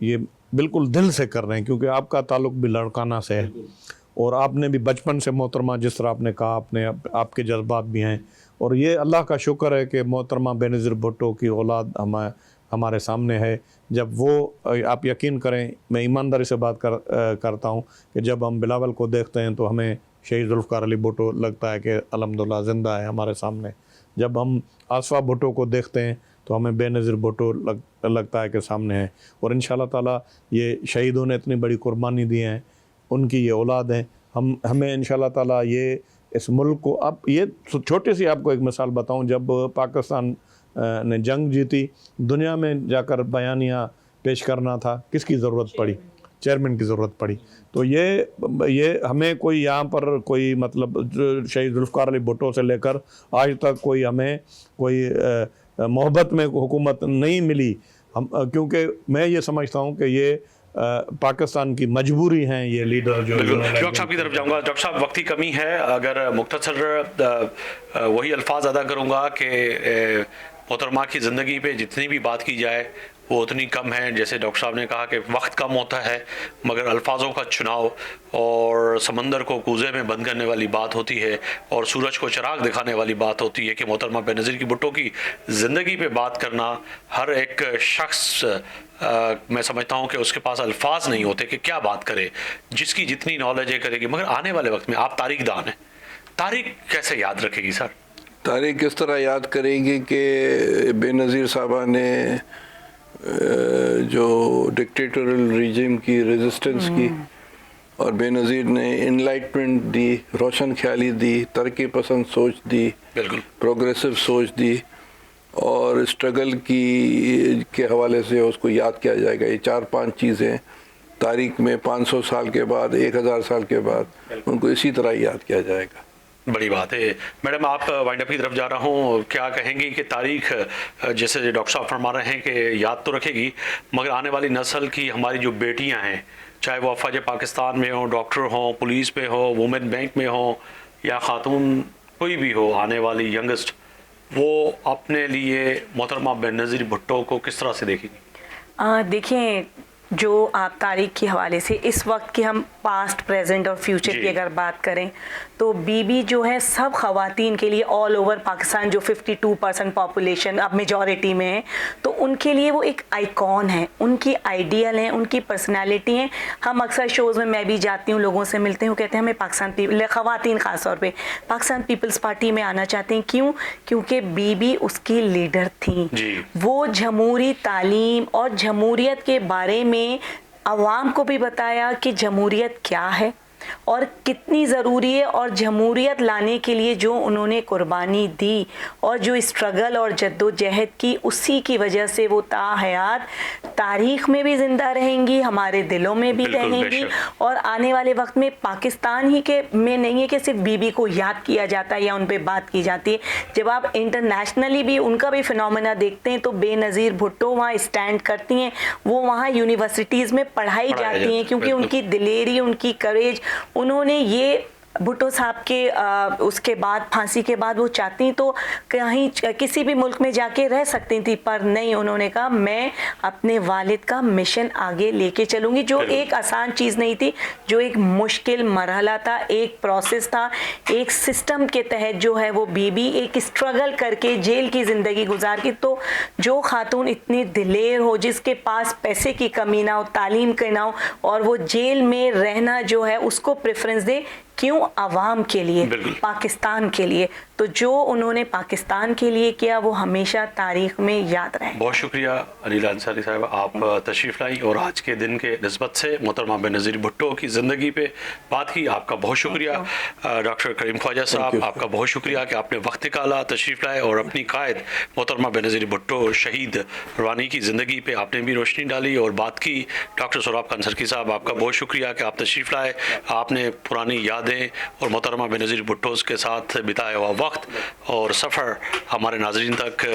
یہ بالکل دل سے کر رہے ہیں کیونکہ آپ کا تعلق بھی لڑکانہ سے ہے اور آپ نے بھی بچپن سے محترمہ جس طرح آپ نے کہا آپ کے جذبات بھی ہیں, اور یہ اللہ کا شکر ہے کہ محترمہ بینظیر بھٹو کی اولاد ہمارے سامنے ہے. جب وہ آپ یقین کریں, میں ایمانداری سے بات کرتا ہوں کہ جب ہم بلاول کو دیکھتے ہیں تو ہمیں شہید ذوالفقار علی بھٹو لگتا ہے کہ الحمدللہ زندہ ہے ہمارے سامنے. جب ہم آصفہ بھٹو کو دیکھتے ہیں تو ہمیں بینظیر بھٹو لگتا ہے کہ سامنے ہے. اور انشاءاللہ تعالیٰ یہ شہیدوں نے اتنی بڑی قربانی دی ہیں, ان کی یہ اولاد ہیں. ہمیں انشاءاللہ تعالیٰ یہ اس ملک کو, اب یہ چھوٹی سی آپ کو ایک مثال بتاؤں, جب پاکستان نے جنگ جیتی, دنیا میں جا کر بیانیہ پیش کرنا تھا, کس کی ضرورت پڑی؟ چیئرمین کی ضرورت پڑی. تو یہ ہمیں کوئی یہاں پر کوئی مطلب شہید ذوالفقار علی بھٹو سے لے کر آج تک کوئی ہمیں کوئی محبت میں حکومت نہیں ملی, کیونکہ میں یہ سمجھتا ہوں کہ یہ پاکستان کی مجبوری ہیں یہ لیڈر جو. ڈاکٹر صاحب کی طرف جاؤں گا. ڈاکٹر صاحب وقت کی کمی ہے, اگر مختصر وہی الفاظ ادا کروں گا کہ محترمہ کی زندگی پہ جتنی بھی بات کی جائے وہ اتنی کم ہیں. جیسے ڈاکٹر صاحب نے کہا کہ وقت کم ہوتا ہے مگر الفاظوں کا چناؤ اور سمندر کو کوزے میں بند کرنے والی بات ہوتی ہے اور سورج کو چراغ دکھانے والی بات ہوتی ہے کہ محترمہ بینظیر کی بھٹو کی زندگی پہ بات کرنا ہر ایک شخص میں سمجھتا ہوں کہ اس کے پاس الفاظ نہیں ہوتے کہ کیا بات کرے. جس کی جتنی نالج ہے کرے گی. مگر آنے والے وقت میں آپ تاریخ دان ہیں, تاریخ کیسے یاد رکھے گی سر؟ تاریخ کس طرح یاد کرے گی کہ بے نظیر صاحبہ نے جو ڈکٹیٹورل ریجیم کی ریزسٹنس کی اور بے نظیر نے انلائٹمنٹ دی, روشن خیالی دی, ترقی پسند سوچ دی, بالکل پروگریسو سوچ دی اور اسٹرگل کی کے حوالے سے اس کو یاد کیا جائے گا. یہ 4-5 چیزیں تاریخ میں 500 سال کے بعد, 1000 سال کے بعد ان کو اسی طرح یاد کیا جائے گا. بڑی بات ہے. میڈم آپ وائنڈ اپ کی طرف جا رہا ہوں, کیا کہیں گی کہ تاریخ جیسے ڈاکٹر صاحب فرما رہے ہیں کہ یاد تو رکھے گی مگر آنے والی نسل کی ہماری جو بیٹیاں ہیں, چاہے وہ افواج پاکستان میں ہوں, ڈاکٹر ہوں, پولیس میں ہو, وومن بینک میں ہوں یا خاتون کوئی بھی ہو آنے والی ینگسٹ, وہ اپنے لیے محترمہ بینظیر بھٹو کو کس طرح سے دیکھیں گی؟ دیکھیں, جو آپ تاریخ کے حوالے سے اس وقت کی ہم پاسٹ, پریزنٹ اور فیوچر کی اگر بات کریں تو بی بی جو ہے سب خواتین کے لیے آل اوور پاکستان جو 52% پاپولیشن اب میجورٹی میں ہے تو ان کے لیے وہ ایک آئیکن ہے, ان کی آئیڈیل ہیں, ان کی پرسنالٹی ہیں. ہم اکثر شوز میں بھی جاتی ہوں, لوگوں سے ملتے ہیں, وہ کہتے ہیں ہمیں پاکستان خواتین خاص طور پہ پاکستان پیپلز پارٹی میں آنا چاہتے ہیں. کیوں؟ کیونکہ بی بی اس کی لیڈر تھیں. وہ جمہوری تعلیم اور جمہوریت کے بارے میں عوام کو بھی بتایا کہ جمہوریت کیا ہے اور کتنی ضروری ہے, اور جمہوریت لانے کے لیے جو انہوں نے قربانی دی اور جو اسٹرگل اور جد و جہد کی, اسی کی وجہ سے وہ تا حیات تاریخ میں بھی زندہ رہیں گی, ہمارے دلوں میں بھی رہیں گی. اور آنے والے وقت میں پاکستان ہی کے میں نہیں ہے کہ صرف بی بی کو یاد کیا جاتا ہے یا ان پہ بات کی جاتی ہے. جب آپ انٹرنیشنلی بھی ان کا بھی فنومینا دیکھتے ہیں تو بے نظیر بھٹو وہاں اسٹینڈ کرتی ہیں, وہ وہاں یونیورسٹیز میں پڑھائی جاتی ہیں کیونکہ ان کی دلیری, ان کی کریج, انہوں نے یہ بھٹو صاحب کے اس کے بعد پھانسی کے بعد وہ چاہتی تو کہیں کسی بھی ملک میں جا کے رہ سکتی تھی, پر نہیں, انہوں نے کہا میں اپنے والد کا مشن آگے لے کے چلوں گی, جو ایک آسان چیز نہیں تھی, جو ایک مشکل مرحلہ تھا, ایک پروسیس تھا, ایک سسٹم کے تحت جو ہے وہ بی بی ایک اسٹرگل کر کے جیل کی زندگی گزار کی. تو جو خاتون اتنی دلیر ہو, جس کے پاس پیسے کی کمی نہ ہو, تعلیم کے نہ ہو, اور وہ جیل میں رہنا جو ہے اس کو پریفرنس دے, کیوں؟ عوام کے لیے, پاکستان کے لیے. تو جو انہوں نے پاکستان کے لیے کیا وہ ہمیشہ تاریخ میں یاد رہے. بہت شکریہ علیلہ انصاری صاحب, آپ تشریف لائی اور آج کے دن کے نسبت سے محترمہ بینظیر بھٹو کی زندگی پہ بات کی. آپ کا بہت شکریہ. ڈاکٹر کریم خواجہ صاحب, آپ کا بہت شکریہ کہ آپ نے وقت نکالا, تشریف لائے اور اپنی قائد محترمہ بینظیر بھٹو شہید روانی کی زندگی پہ آپ نے بھی روشنی ڈالی اور بات کی. ڈاکٹر سوراب کنسرکی صاحب, آپ کا بہت شکریہ کہ آپ تشریف لائے, آپ نے پرانی یادیں اور محترمہ بینظیر بھٹو کے ساتھ بتایا ہوا وقت اور سفر ہمارے ناظرین تک,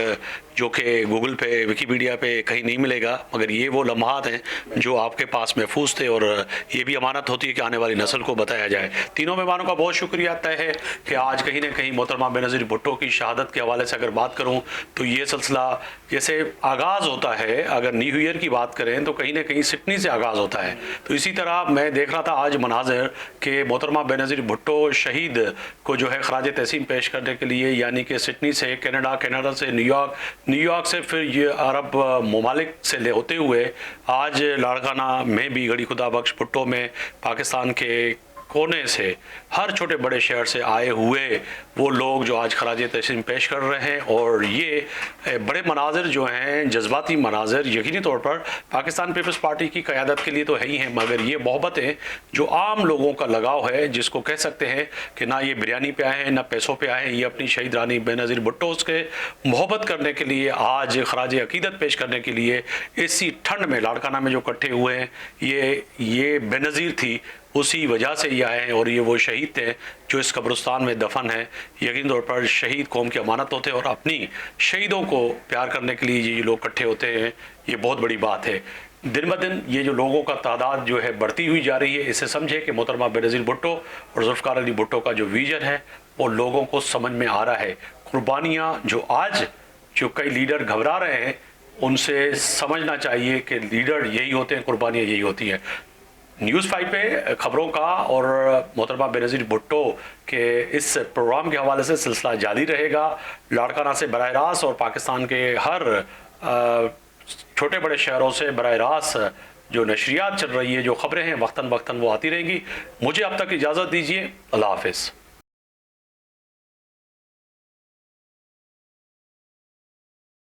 جو کہ گوگل پہ, ویکیپیڈیا پہ کہیں نہیں ملے گا, مگر یہ وہ لمحات ہیں جو آپ کے پاس محفوظ تھے اور یہ بھی امانت ہوتی ہے کہ آنے والی نسل کو بتایا جائے. تینوں مہمانوں کا بہت شکریہ طے ہے کہ آج کہیں نہ کہیں محترمہ بینظیر بھٹو کی شہادت کے حوالے سے اگر بات کروں تو یہ سلسلہ جیسے آغاز ہوتا ہے, اگر نیو ایئر کی بات کریں تو کہیں نہ کہیں سڈنی سے آغاز ہوتا ہے. تو اسی طرح میں دیکھ رہا تھا آج مناظر کہ محترمہ بینظیر بھٹو شہید کو جو ہے خراج تحسین پیش کرنے کے لیے, یعنی کہ سڈنی سے کینیڈا, کینیڈا سے نیو یارک سے پھر یہ عرب ممالک سے ہوتے ہوئے آج لاڑکانہ میں بھی گڑھی خدا بخش بھٹو میں پاکستان کے کونے سے, ہر چھوٹے بڑے شہر سے آئے ہوئے وہ لوگ جو آج خراج تحسین پیش کر رہے ہیں. اور یہ بڑے مناظر جو ہیں, جذباتی مناظر, یقینی طور پر پاکستان پیپلز پارٹی کی قیادت کے لیے تو ہے ہی ہیں, مگر یہ محبتیں جو عام لوگوں کا لگاؤ ہے, جس کو کہہ سکتے ہیں کہ نہ یہ بریانی پہ آئے ہیں نہ پیسوں پہ آئے ہیں, یہ اپنی شہید رانی بینظیر بھٹو کے محبت کرنے کے لیے, آج خراج عقیدت پیش کرنے کے لیے اسی ٹھنڈ میں لاڑکانہ میں جو اکٹھے ہوئے ہیں, یہ بینظیر تھی, اسی وجہ سے یہ آئے ہیں. اور یہ وہ شہید تھے جو اس قبرستان میں دفن ہیں. یقین طور پر شہید قوم کی امانت ہوتے ہیں اور اپنی شہیدوں کو پیار کرنے کے لیے یہ لوگ اکٹھے ہوتے ہیں, یہ بہت بڑی بات ہے. دن بہ دن یہ جو لوگوں کا تعداد جو ہے بڑھتی ہوئی جا رہی ہے, اسے سمجھے کہ محترمہ بینظیر بھٹو اور ذوالفقار علی بھٹو کا جو ویژن ہے وہ لوگوں کو سمجھ میں آ رہا ہے. قربانیاں جو آج جو کئی لیڈر گھبرا رہے ہیں ان سے سمجھنا چاہیے کہ لیڈر یہی ہوتے ہیں, قربانیاں یہی ہوتی ہیں. نیوز 5 پہ خبروں کا اور محترمہ بینظیر بھٹو کے اس پروگرام کے حوالے سے سلسلہ جاری رہے گا. لاڑکانہ سے براہ راست اور پاکستان کے ہر چھوٹے بڑے شہروں سے براہ راست جو نشریات چل رہی ہے, جو خبریں ہیں وقتاً وقتاً وہ آتی رہیں گی. مجھے اب تک اجازت دیجیے, اللہ حافظ.